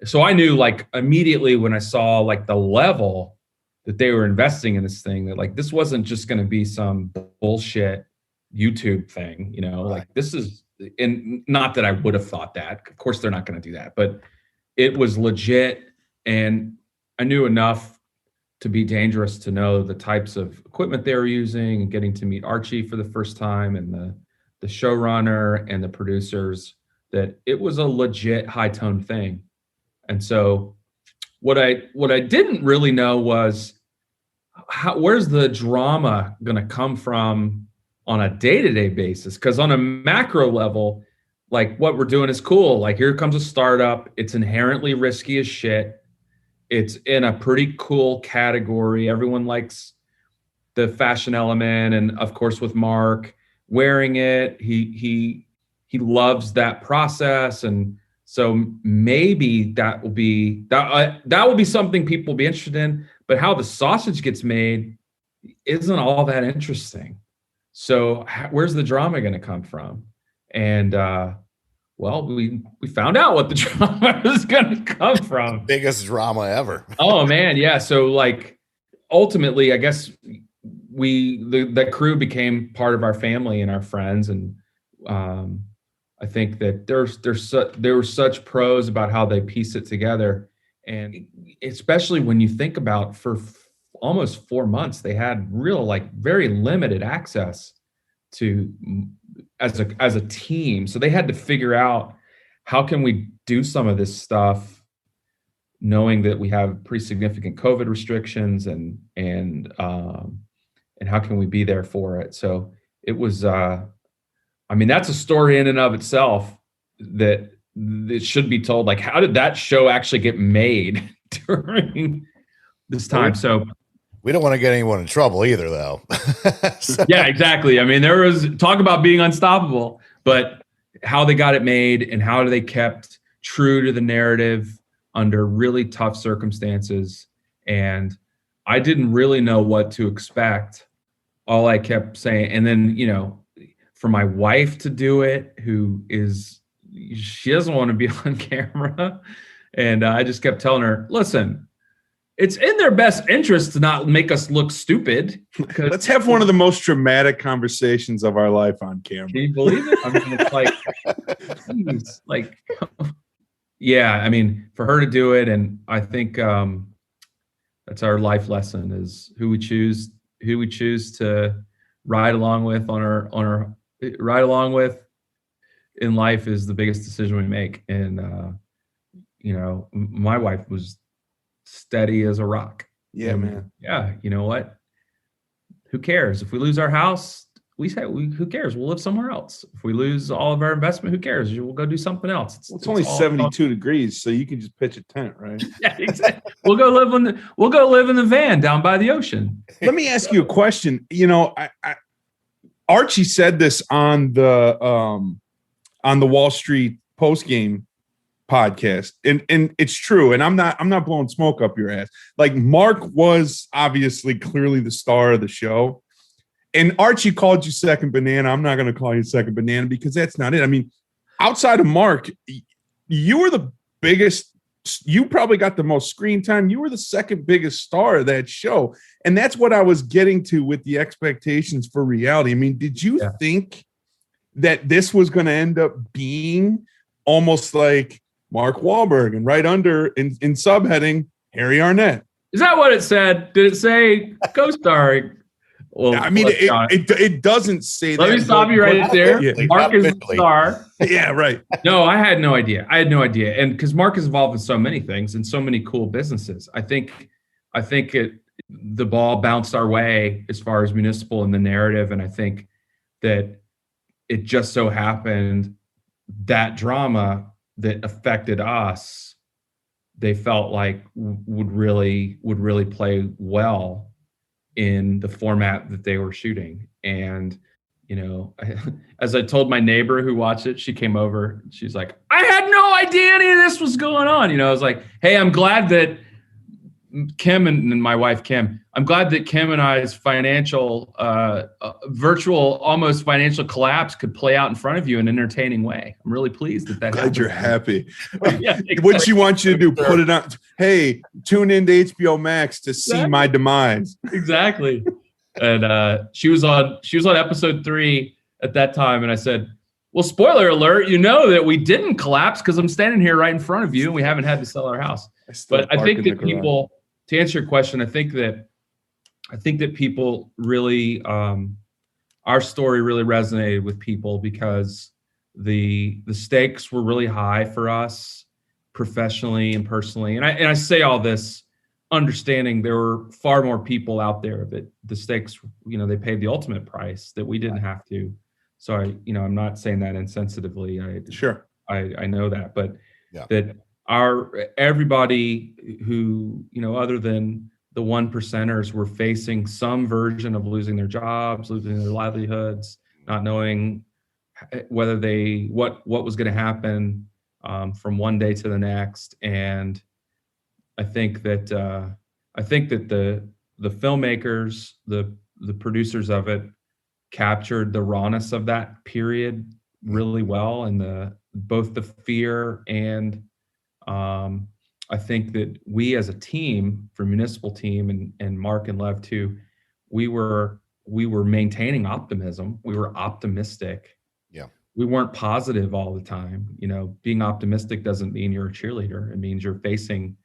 [SPEAKER 6] So I knew like immediately when I saw like the level that they were investing in this thing, that like this wasn't just going to be some bullshit YouTube thing, like this is, and not that I would have thought that. Of course, they're not going to do that, but it was legit. And I knew enough to be dangerous to know the types of equipment they were using, and getting to meet Archie for the first time, and the showrunner and the producers, that it was a legit high tone thing. And so what I didn't really know was where's the drama going to come from on a day-to-day basis? Because on a macro level, like what we're doing is cool. Like here comes a startup. It's inherently risky as shit. It's in a pretty cool category. Everyone likes the fashion element. And of course with Mark wearing it, he loves that process. And so maybe that will be something people will be interested in, but how the sausage gets made isn't all that interesting. So where's the drama going to come from? And well, we found out what the drama is going to come from.
[SPEAKER 3] Biggest drama ever.
[SPEAKER 6] Oh man, yeah. So like ultimately, I guess the crew became part of our family and our friends, and I think that there were such pros about how they piece it together, and especially when you think about for almost 4 months they had real like very limited access to as a team, so they had to figure out how can we do some of this stuff knowing that we have pretty significant COVID restrictions, and how can we be there for it. So it was I mean, that's a story in and of itself that it should be told. Like, how did that show actually get made during this time? So
[SPEAKER 3] we don't want to get anyone in trouble either, though.
[SPEAKER 6] Yeah, exactly. I mean, there was talk about being unstoppable, but how they got it made and how they kept true to the narrative under really tough circumstances. And I didn't really know what to expect. All I kept saying, and then, for my wife to do it, she doesn't want to be on camera. And I just kept telling her, listen, it's in their best interest to not make us look stupid.
[SPEAKER 5] Let's have one of the most dramatic conversations of our life on camera.
[SPEAKER 6] Can you believe it? I mean, it's like, geez, like, yeah, I mean, for her to do it. And I think that's our life lesson, is who we choose to ride along with in life is the biggest decision we make. And, my wife was steady as a rock.
[SPEAKER 5] Yeah, man.
[SPEAKER 6] Yeah. You know what? Who cares if we lose our house? we say, who cares? We'll live somewhere else. If we lose all of our investment, who cares? We'll go do something else.
[SPEAKER 5] It's only 72 degrees, so you can just pitch a tent, right?
[SPEAKER 6] Yeah, exactly. We'll go live in the van down by the ocean.
[SPEAKER 5] Let me ask you a question. You know, Archie said this on the Wall Street postgame podcast, and it's true. And I'm not blowing smoke up your ass. Like, Mark was obviously clearly the star of the show. And Archie called you second banana. I'm not going to call you second banana because that's not it. I mean, outside of Mark, you were the biggest. You probably got the most screen time. You were the second biggest star of that show. And that's what I was getting to with the expectations for reality. I mean, did you think that this was going to end up being almost like Mark Wahlberg and right under in subheading Harry Arnett?
[SPEAKER 6] Is that what it said? Did it say co-starring? Well,
[SPEAKER 5] I mean, it doesn't say that.
[SPEAKER 6] Let me stop you right there. Mark is the star.
[SPEAKER 5] Yeah, right.
[SPEAKER 6] No, I had no idea. And because Mark is involved in so many things and so many cool businesses, I think the ball bounced our way as far as Municipal in the narrative. And I think that it just so happened that drama that affected us, they felt like would really play well in the format that they were shooting. And, you know, as I told my neighbor who watched it, she came over, she's like, I had no idea any of this was going on. You know, I was like, hey, I'm glad that Kim and my wife, Kim, I'm glad that Kim and I's financial, virtual, almost financial collapse could play out in front of you in an entertaining way. I'm really pleased that
[SPEAKER 5] glad you're happy.
[SPEAKER 6] Yeah, exactly.
[SPEAKER 5] What she wants you to do, put it on. Hey, tune into HBO Max to see my demise.
[SPEAKER 6] Exactly. And she was on episode 3 at that time. And I said, well, spoiler alert, you know that we didn't collapse because I'm standing here right in front of you and we haven't had to sell our house. But I think that people, to answer your question, I think that people really, our story really resonated with people because the stakes were really high for us professionally and personally. And I say all this understanding there were far more people out there that the stakes, you know, they paid the ultimate price that we didn't have to. So I'm not saying that insensitively. I know that, but that everybody who, you know, other than the 1%ers were facing some version of losing their jobs, losing their livelihoods, not knowing whether what was going to happen from one day to the next. And I think that the filmmakers, the producers of it, captured the rawness of that period really well, and both the fear and I think that we as a team, for Municipal team and Mark and Lev too, we were maintaining optimism. We were optimistic.
[SPEAKER 3] Yeah.
[SPEAKER 6] We weren't positive all the time. You know, being optimistic doesn't mean you're a cheerleader. It means you're facing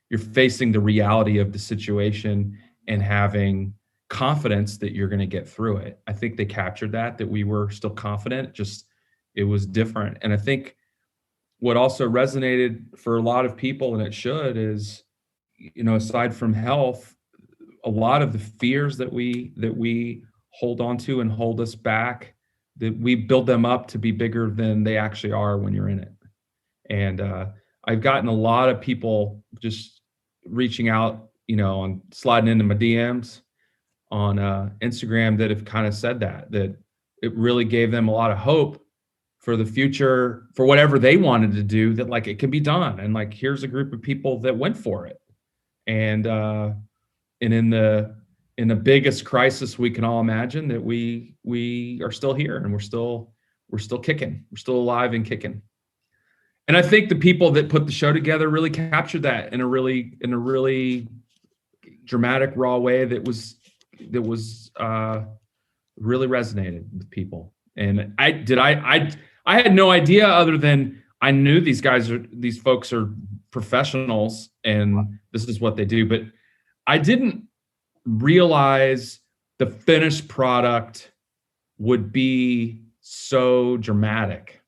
[SPEAKER 6] the reality of the situation and having confidence that you're going to get through it. I think they captured that we were still confident, just it was different. And I think what also resonated for a lot of people, and it should, is, you know, aside from health, a lot of the fears that we hold on to and hold us back, that we build them up to be bigger than they actually are when you're in it. And I've gotten a lot of people just reaching out, you know, on sliding into my DMs on Instagram that have kind of said that it really gave them a lot of hope for the future, for whatever they wanted to do, that like it can be done. And like, here's a group of people that went for it. And in the biggest crisis we can all imagine, that we are still here and we're still kicking. We're still alive and kicking. And I think the people that put the show together really captured that in a really dramatic, raw way that really resonated with people. And I had no idea, other than I knew these folks are professionals and this is what they do, but I didn't realize the finished product would be so dramatic.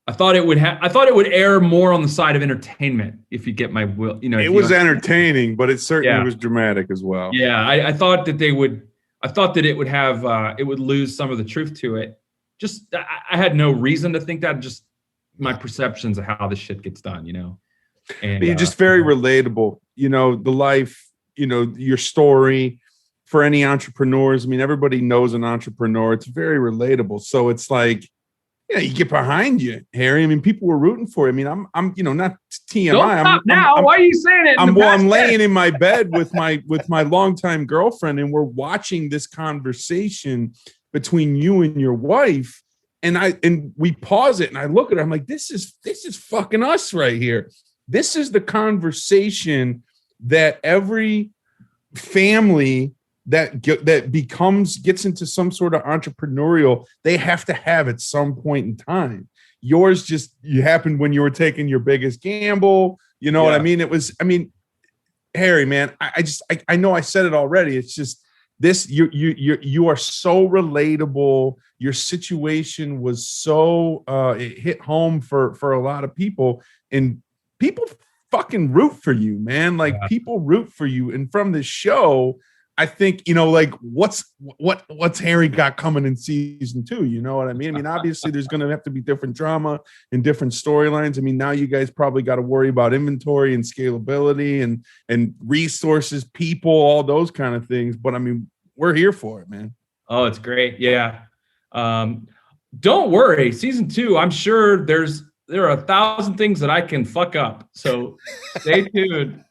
[SPEAKER 6] I thought it would err more on the side of entertainment, if you get my will. You know,
[SPEAKER 5] it was entertaining, but it certainly was dramatic as well.
[SPEAKER 6] Yeah, I thought I thought that it would have it would lose some of the truth to it. Just I had no reason to think that. Just my perceptions of how this shit gets done, And
[SPEAKER 5] but you're just very relatable. The life, your story. For any entrepreneurs, I mean, everybody knows an entrepreneur. It's very relatable. So it's like, you get behind you, Harry. I mean, people were rooting for you. I mean, I'm not TMI.
[SPEAKER 6] Don't stop now. Why are you saying it?
[SPEAKER 5] I'm laying in my bed with my longtime girlfriend, and we're watching this conversation between you and your wife. And we pause it, and I look at her. I'm like, this is fucking us right here. This is the conversation that every family that gets into some sort of entrepreneurial, they have to have at some point in time. Yours you happened when you were taking your biggest gamble. You know what I mean? Harry, man, I know I said it already. It's just this, you are so relatable. Your situation was so it hit home for a lot of people, and people fucking root for you, man. Like people root for you. And from the show, I think, like what's Harry got coming in season 2? You know what I mean? I mean, obviously there's going to have to be different drama and different storylines. I mean, now you guys probably got to worry about inventory and scalability and resources, people, all those kind of things. But I mean, we're here for it, man.
[SPEAKER 6] Oh, it's great. Yeah. Don't worry. Season 2, I'm sure there are 1,000 things that I can fuck up. So stay tuned.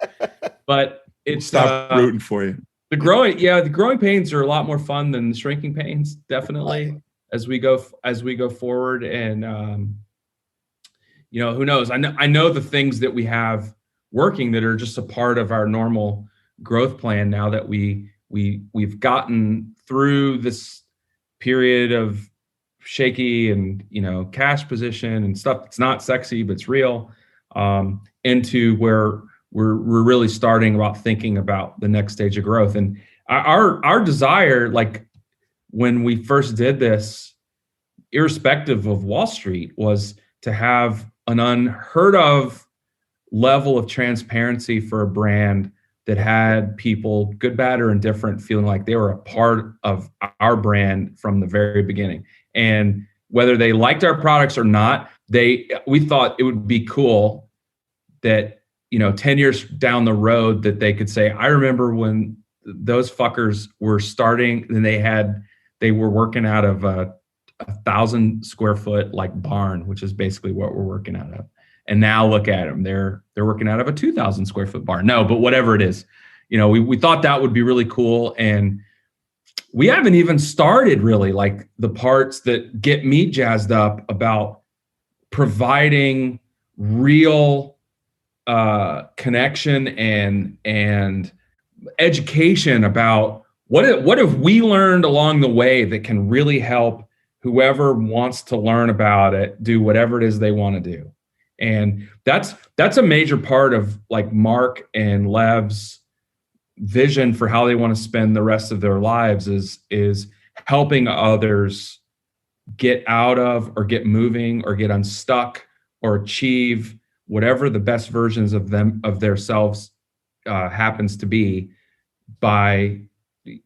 [SPEAKER 6] But it's
[SPEAKER 5] stop rooting for you.
[SPEAKER 6] The growing pains are a lot more fun than the shrinking pains, definitely, as we go forward. And who knows? I know the things that we have working that are just a part of our normal growth plan now that we've gotten through this period of shaky and cash position and stuff that's not sexy but it's real, into where we're really starting about thinking about the next stage of growth. And our desire, like when we first did this, irrespective of Wall Street, was to have an unheard of level of transparency for a brand that had people, good, bad, or indifferent, feeling like they were a part of our brand from the very beginning. And whether they liked our products or not, we thought it would be cool that 10 years down the road that they could say, I remember when those fuckers were starting and they were working out of a 1,000 square foot like barn, which is basically what we're working out of. And now look at them. They're working out of a 2,000 square foot barn. No, but whatever it is, we thought that would be really cool. And we haven't even started really like the parts that get me jazzed up about providing real connection and education about what have we learned along the way that can really help whoever wants to learn about it do whatever it is they want to do. And that's a major part of like Mark and Lev's vision for how they want to spend the rest of their lives is helping others get out of or get moving or get unstuck or achieve whatever the best versions of their selves happens to be, by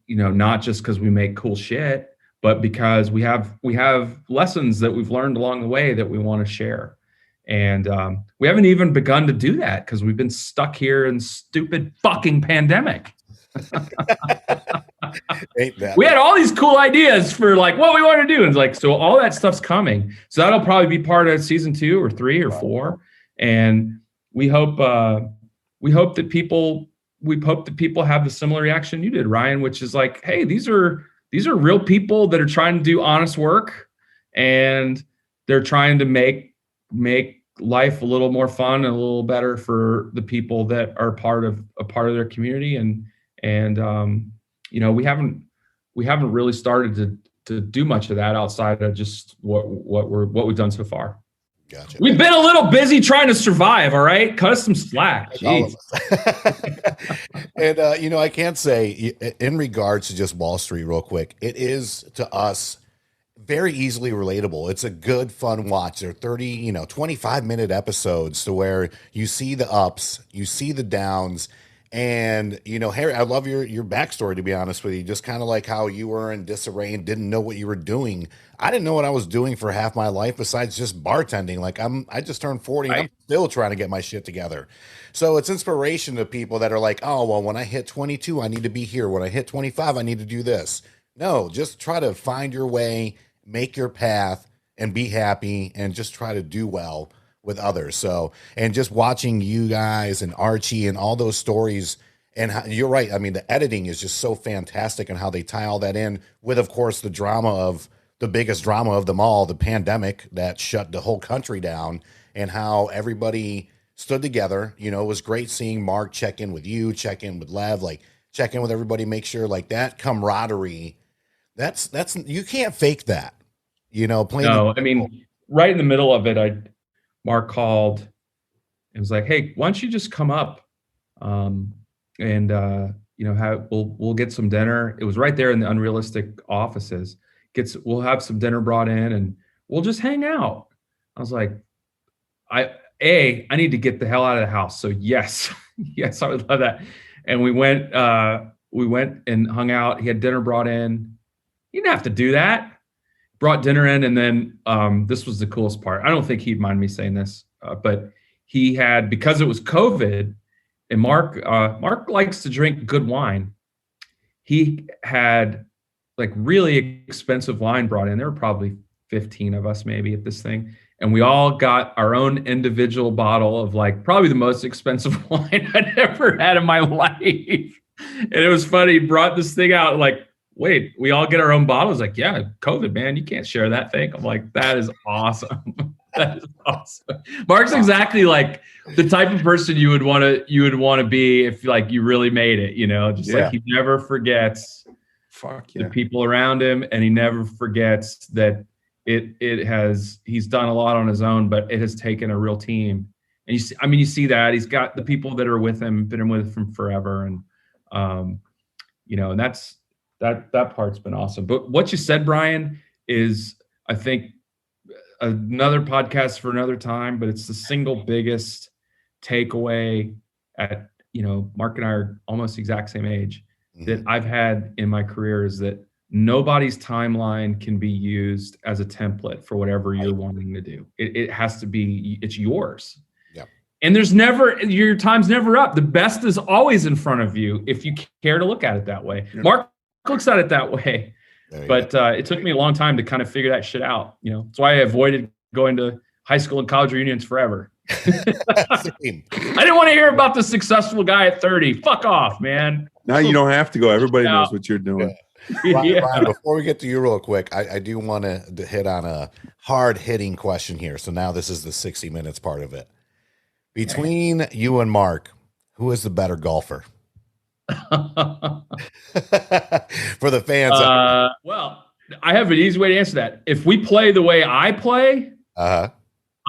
[SPEAKER 6] not just because we make cool shit, but because we have lessons that we've learned along the way that we want to share. And we haven't even begun to do that because we've been stuck here in stupid fucking pandemic. We had all these cool ideas for like what we want to do, and it's like, so all that stuff's coming. So that'll probably be part of season 2 or 3 or 4. And we hope that people have the similar reaction you did, Ryan, which is like, hey, these are real people that are trying to do honest work, and they're trying to make life a little more fun and a little better for the people that are part of their community. And we haven't really started to do much of that outside of just what we've done so far.
[SPEAKER 3] Gotcha.
[SPEAKER 6] We've been a little busy trying to survive. All right. Cut us some slack. Jeez.
[SPEAKER 3] And, I can't say in regards to just Wall Street real quick, it is to us very easily relatable. It's a good, fun watch. They're 25-minute episodes to where you see the ups, you see the downs, And, Harry, I love your backstory, to be honest with you. Just kind of like how you were in disarray and didn't know what you were doing. I didn't know what I was doing for half my life besides just bartending. Like I just turned 40 and I'm still trying to get my shit together. So it's inspiration to people that are like, oh, well, when I hit 22, I need to be here. When I hit 25, I need to do this. No, just try to find your way, make your path, and be happy, and just try to do well with others. So, and just watching you guys and Archie and all those stories, and how, you're right. I mean, the editing is just so fantastic, and how they tie all that in with, of course, the drama of the biggest drama of them all, the pandemic that shut the whole country down, and how everybody stood together. It was great seeing Mark check in with you, check in with Lev, like check in with everybody, make sure like that camaraderie. That's you can't fake that. Playing.
[SPEAKER 6] No, I mean, right in the middle of it, Mark called and was like, "Hey, why don't you just come up, and we'll get some dinner." It was right there in the Unrealistic offices. We'll have some dinner brought in and we'll just hang out. I was like, I need to get the hell out of the house. So yes, yes, I would love that. And we went and hung out. He had dinner brought in. He didn't have to do that. Brought dinner in, and then this was the coolest part. I don't think he'd mind me saying this, but he had, because it was COVID, and Mark likes to drink good wine. He had like really expensive wine brought in. There were probably 15 of us maybe at this thing, and we all got our own individual bottle of like probably the most expensive wine I'd ever had in my life. And it was funny. He brought this thing out like, wait, we all get our own bottles? Like, yeah, COVID, man, you can't share that thing. I'm like, that is awesome. That is awesome. Mark's exactly like the type of person you would want to be if like you really made it, like he never forgets the people around him, and he never forgets that he's done a lot on his own, but it has taken a real team. And you see that he's got the people that are with him, been with him forever. And, and that part's been awesome. But what you said, Brian, is, I think, another podcast for another time, but it's the single biggest takeaway Mark and I are almost the exact same age, that I've had in my career, is that nobody's timeline can be used as a template for whatever you're wanting to do. It has to be, it's yours.
[SPEAKER 3] Yeah. And
[SPEAKER 6] your time's never up. The best is always in front of you if you care to look at it that way. Yeah. Mark looks at it that way, but it took me a long time to kind of figure that shit out. That's why I avoided going to high school and college reunions forever. I didn't want to hear about the successful guy at 30. Fuck off, man.
[SPEAKER 5] Now you don't have to go. Everybody knows what you're doing.
[SPEAKER 3] Yeah. Ryan, before we get to you real quick, I do want to hit on a hard-hitting question here. So now this is the 60 minutes part of it. Between you and Mark, who is the better golfer? For the fans.
[SPEAKER 6] Well, I have an easy way to answer that. If we play the way I play, I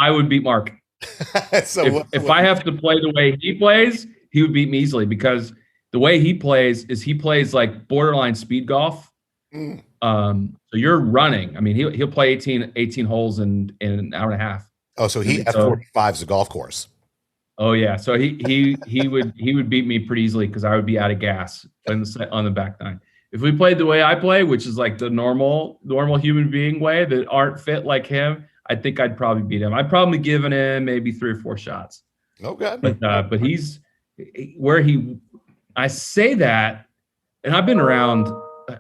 [SPEAKER 6] would beat Mark.
[SPEAKER 3] So
[SPEAKER 6] if I have to play the way he plays, he would beat me easily, because the way he plays like borderline speed golf. So you're running. I mean, he'll play 18 holes in an hour and a half.
[SPEAKER 3] Oh, so he at 45 is a golf course.
[SPEAKER 6] Oh yeah, so he would beat me pretty easily, because I would be out of gas on the back nine. If we played the way I play, which is like the normal human being way that aren't fit like him, I think I'd probably beat him. I'd probably given him maybe 3 or 4 shots.
[SPEAKER 3] Okay,
[SPEAKER 6] but he's where I say that, and I've been around.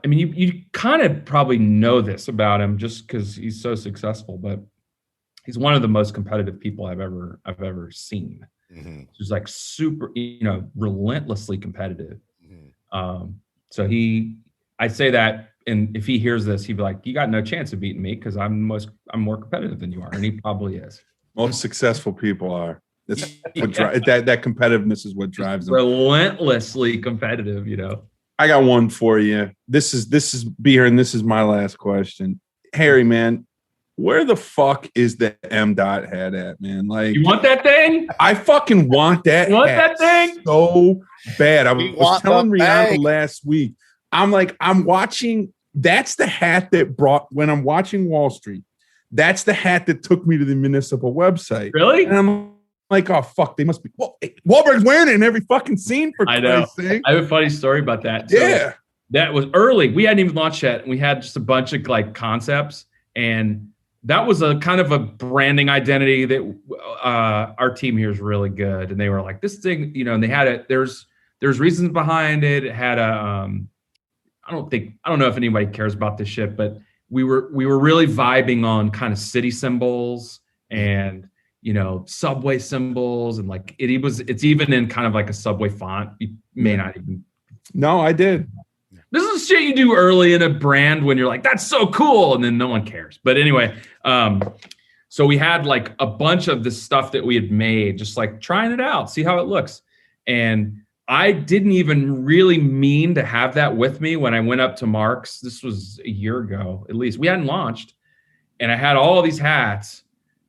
[SPEAKER 6] I mean, you kind of probably know this about him just because he's so successful, but he's one of the most competitive people I've ever seen. Mm-hmm. He's like super, relentlessly competitive. Mm-hmm. So I say that, and if he hears this, he'd be like, "You got no chance of beating me because I'm more competitive than you are," and he probably is. Most successful people are. That's what that competitiveness is what drives them. Relentlessly competitive, I got one for you. This is Beer, and this is my last question. Harry, man, where the fuck is the M. head at, man? Like, you want that thing? I fucking want that. You want that thing so bad. I was telling Rihanna last week. I'm watching. That's the hat that when I'm watching Wall Street. That's the hat that took me to the Municipal website. Really? And I'm
[SPEAKER 5] like, oh fuck, they must be. Well, Wahlberg's wearing it in every fucking scene. For
[SPEAKER 6] I know.
[SPEAKER 5] Christ's sake.
[SPEAKER 6] I have a funny story about that. So
[SPEAKER 5] Yeah,
[SPEAKER 6] that was early. We hadn't even launched yet. We had just a bunch of like concepts, and that was a kind of a branding identity that our team here is really good. And they were like, this thing, and they had it. There's reasons behind it. It had a I don't know if anybody cares about this shit, but we were really vibing on kind of city symbols and subway symbols, and like it's even in kind of like a subway font. You may not even.
[SPEAKER 5] No, I did.
[SPEAKER 6] This is shit you do early in a brand when you're like, that's so cool, and then no one cares. But anyway, so we had like a bunch of this stuff that we had made, just like trying it out, see how it looks. And I didn't even really mean to have that with me when I went up to Mark's. This was a year ago, at least. We hadn't launched, and I had all these hats,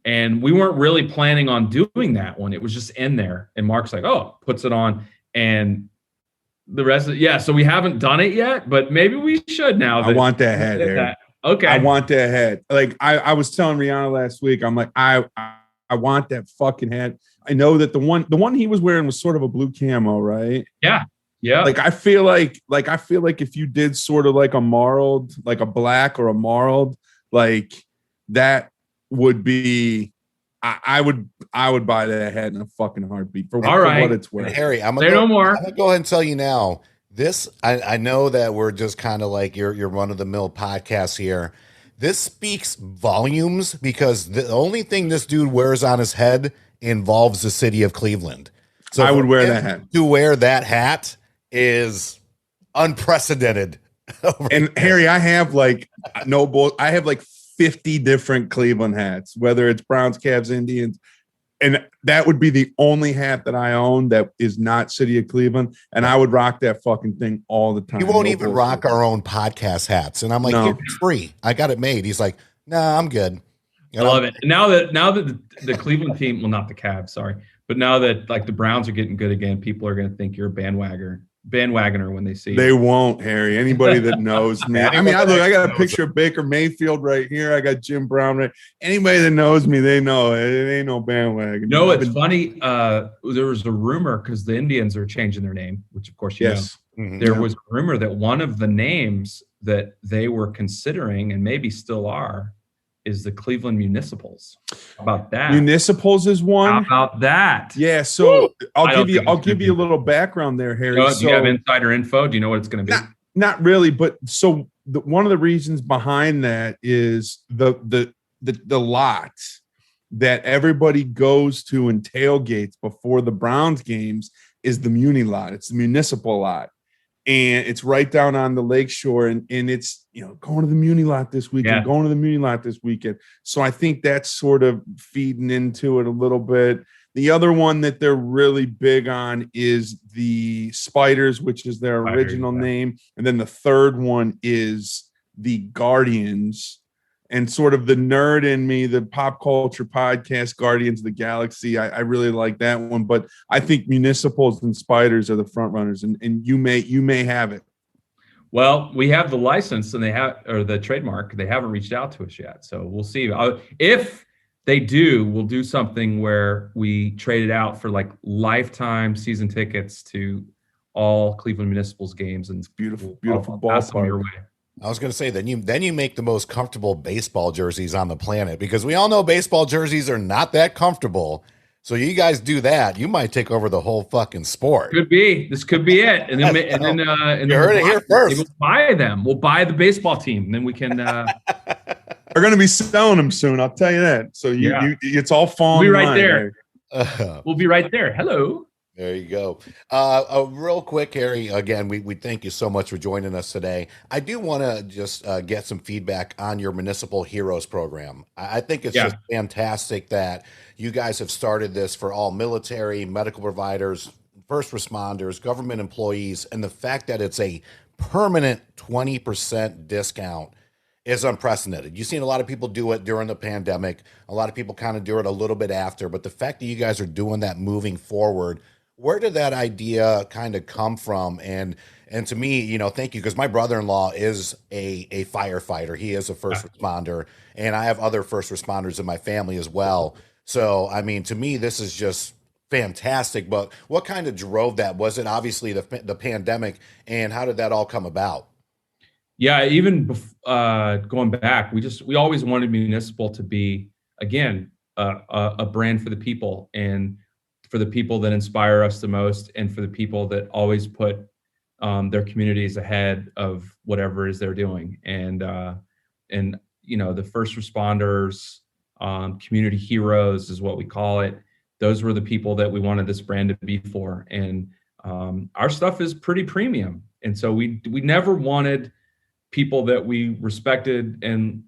[SPEAKER 6] and we weren't really planning on doing that one. It was just in there, and Mark's like, oh, puts it on, and the rest of so we haven't done it yet, but maybe we should now.
[SPEAKER 5] I want that hat, Harry.
[SPEAKER 6] Okay.
[SPEAKER 5] I want that hat. Like I was telling Rihanna last week, I'm like, I want that fucking hat. I know that the one he was wearing was sort of a blue camo, right?
[SPEAKER 6] Yeah. Yeah.
[SPEAKER 5] Like I feel like if you did sort of like a marled, like a black or a marled, like that would be I would buy that hat in a fucking heartbeat for what it's worth.
[SPEAKER 3] And Harry, I'm gonna go ahead and tell you now. This I know that we're just kind of like your run of the mill podcast here. This speaks volumes because the only thing this dude wears on his head involves the city of Cleveland. So
[SPEAKER 5] I would wear that hat.
[SPEAKER 3] To wear that hat is unprecedented.
[SPEAKER 5] And Harry, I have like 50 different Cleveland hats, whether it's Browns, Cavs, Indians. And that would be the only hat that I own that is not City of Cleveland. And I would rock that fucking thing all the time.
[SPEAKER 3] He won't even rock our own podcast hats. And I'm like, it's free. I got it made. He's like, nah, I'm good.
[SPEAKER 6] I love it. Now that the Cleveland team, well, not the Cavs, sorry. But now that like the Browns are getting good again, people are going to think you're a bandwagoner when they see
[SPEAKER 5] they
[SPEAKER 6] you.
[SPEAKER 5] Won't, Harry. Anybody that knows me. I mean, I got a picture of Baker Mayfield right here. I got Jim Brown right. Anybody that knows me, they know it ain't no bandwagon.
[SPEAKER 6] No, it's funny. There was a rumor because the Indians are changing their name, which of course you know. Mm-hmm. There was a rumor that one of the names that they were considering and maybe still are is the Cleveland Municipals. How about that?
[SPEAKER 5] Municipals is one.
[SPEAKER 6] How about that?
[SPEAKER 5] Yeah. So I'll give you a little background there, Harry.
[SPEAKER 6] Do you have insider info? Do you know what it's going to be?
[SPEAKER 5] Not really, but so one of the reasons behind that is the lot that everybody goes to and tailgates before the Browns games is the Muni lot. It's the Municipal lot. And it's right down on the lakeshore, and it's going to the Muni lot this weekend, going to the Muni lot this weekend. So I think that's sort of feeding into it a little bit. The other one that they're really big on is the Spiders, which is their original name, and then the third one is the Guardians. And sort of the nerd in me, the pop culture podcast, Guardians of the Galaxy, I really like that one. But I think Municipals and Spiders are the front runners, and you may have it.
[SPEAKER 6] Well, we have the license and or the trademark. They haven't reached out to us yet, so we'll see. If they do, we'll do something where we trade it out for like lifetime season tickets to all Cleveland Municipals games, and
[SPEAKER 5] beautiful ballpark.
[SPEAKER 6] Your way.
[SPEAKER 3] I was going to say, then you make the most comfortable baseball jerseys on the planet, because we all know baseball jerseys are not that comfortable. So you guys do that, you might take over the whole fucking sport.
[SPEAKER 6] Could be. This could be it. And then
[SPEAKER 3] you heard it here first.
[SPEAKER 6] We'll buy them. We'll buy the baseball team. And then we can.
[SPEAKER 5] We're going to be selling them soon. I'll tell you that. So it's all falling.
[SPEAKER 6] We'll be right there. We'll be right there. Hello.
[SPEAKER 3] There you go. Real quick, Harry, again, we thank you so much for joining us today. I do want to just get some feedback on your Municipal Heroes program. I think it's just fantastic that you guys have started this for all military, medical providers, first responders, government employees, and the fact that it's a permanent 20% discount is unprecedented. You've seen a lot of people do it during the pandemic. A lot of people kind of do it a little bit after, but the fact that you guys are doing that moving forward, where did that idea kind of come from? And to me, thank you, because my brother-in-law is a firefighter. He is a first responder, and I have other first responders in my family as well. So, I mean, to me, this is just fantastic. But what kind of drove that? Was it obviously the pandemic, and how did that all come about?
[SPEAKER 6] Yeah, even going back, we always wanted Municipal to be, again, a brand for the people, and for the people that inspire us the most, and for the people that always put their communities ahead of whatever it is they're doing. And the first responders, community heroes is what we call it. Those were the people that we wanted this brand to be for. And our stuff is pretty premium, and so we never wanted people that we respected and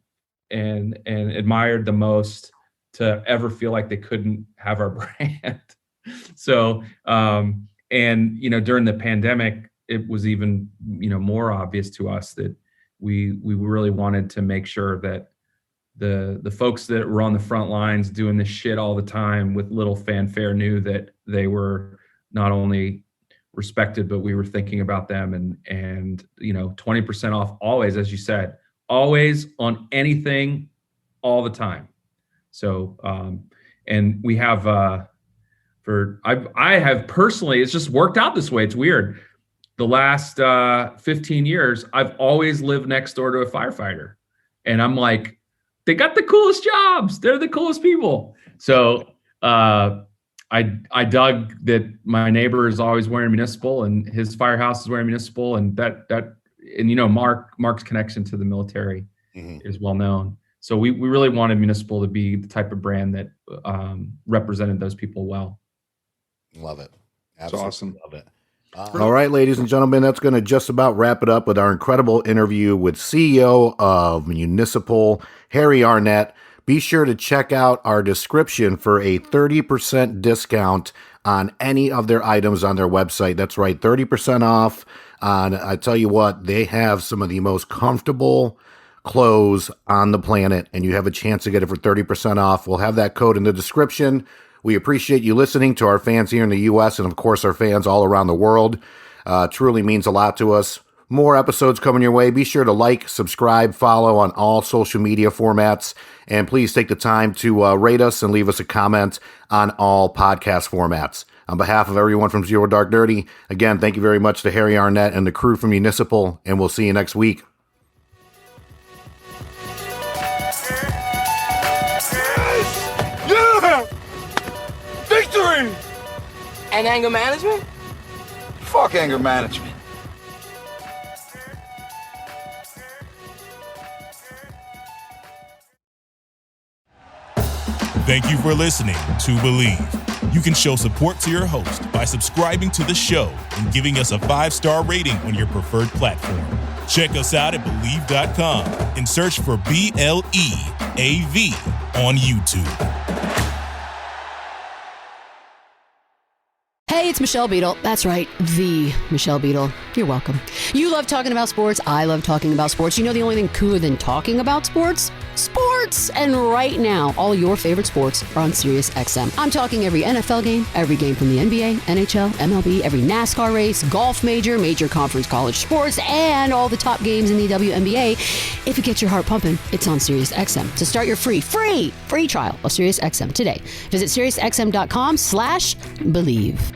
[SPEAKER 6] admired the most to ever feel like they couldn't have our brand. So, during the pandemic, it was even, more obvious to us that we really wanted to make sure that the folks that were on the front lines doing this shit all the time with little fanfare knew that they were not only respected, but we were thinking about them, and 20% off always, as you said, always on anything, all the time. So, and we have, I have personally, it's just worked out this way. It's weird. The last 15 years, I've always lived next door to a firefighter, and I'm like, they got the coolest jobs. They're the coolest people. So, I dug that my neighbor is always wearing Municipal, and his firehouse is wearing Municipal, and Mark's connection to the military is well known. So we really wanted Municipal to be the type of brand that represented those people well.
[SPEAKER 3] Love it.
[SPEAKER 5] Absolutely. It's awesome.
[SPEAKER 3] Love it. All right, ladies and gentlemen, that's going to just about wrap it up with our incredible interview with CEO of Municipal, Harry Arnett. Be sure to check out our description for a 30% discount on any of their items on their website. That's right, 30% off on, I tell you what, they have some of the most comfortable clothes on the planet, and you have a chance to get it for 30% off. We'll have that code in the description. We appreciate you listening to our fans here in the U.S. and, of course, our fans all around the world. Truly means a lot to us. More episodes coming your way. Be sure to like, subscribe, follow on all social media formats, and please take the time to rate us and leave us a comment on all podcast formats. On behalf of everyone from Zero Dark Nerdy, again, thank you very much to Harry Arnett and the crew from Municipal, and we'll see you next week.
[SPEAKER 7] Yeah! Victory!
[SPEAKER 8] And anger management?
[SPEAKER 7] Fuck anger management.
[SPEAKER 1] Thank you for listening to Believe. You can show support to your host by subscribing to the show and giving us a 5-star rating on your preferred platform. Check us out at Believe.com and search for BLEAV on YouTube.
[SPEAKER 9] Hey, it's Michelle Beadle. That's right, the Michelle Beadle. You're welcome. You love talking about sports. I love talking about sports. You know the only thing cooler than talking about sports? Sports! And right now, all your favorite sports are on Sirius XM. I'm talking every NFL game, every game from the NBA, NHL, MLB, every NASCAR race, golf major conference college sports, and all the top games in the WNBA. If it gets your heart pumping, it's on Sirius XM. To start your free trial of Sirius XM today, visit SiriusXM.com/believe.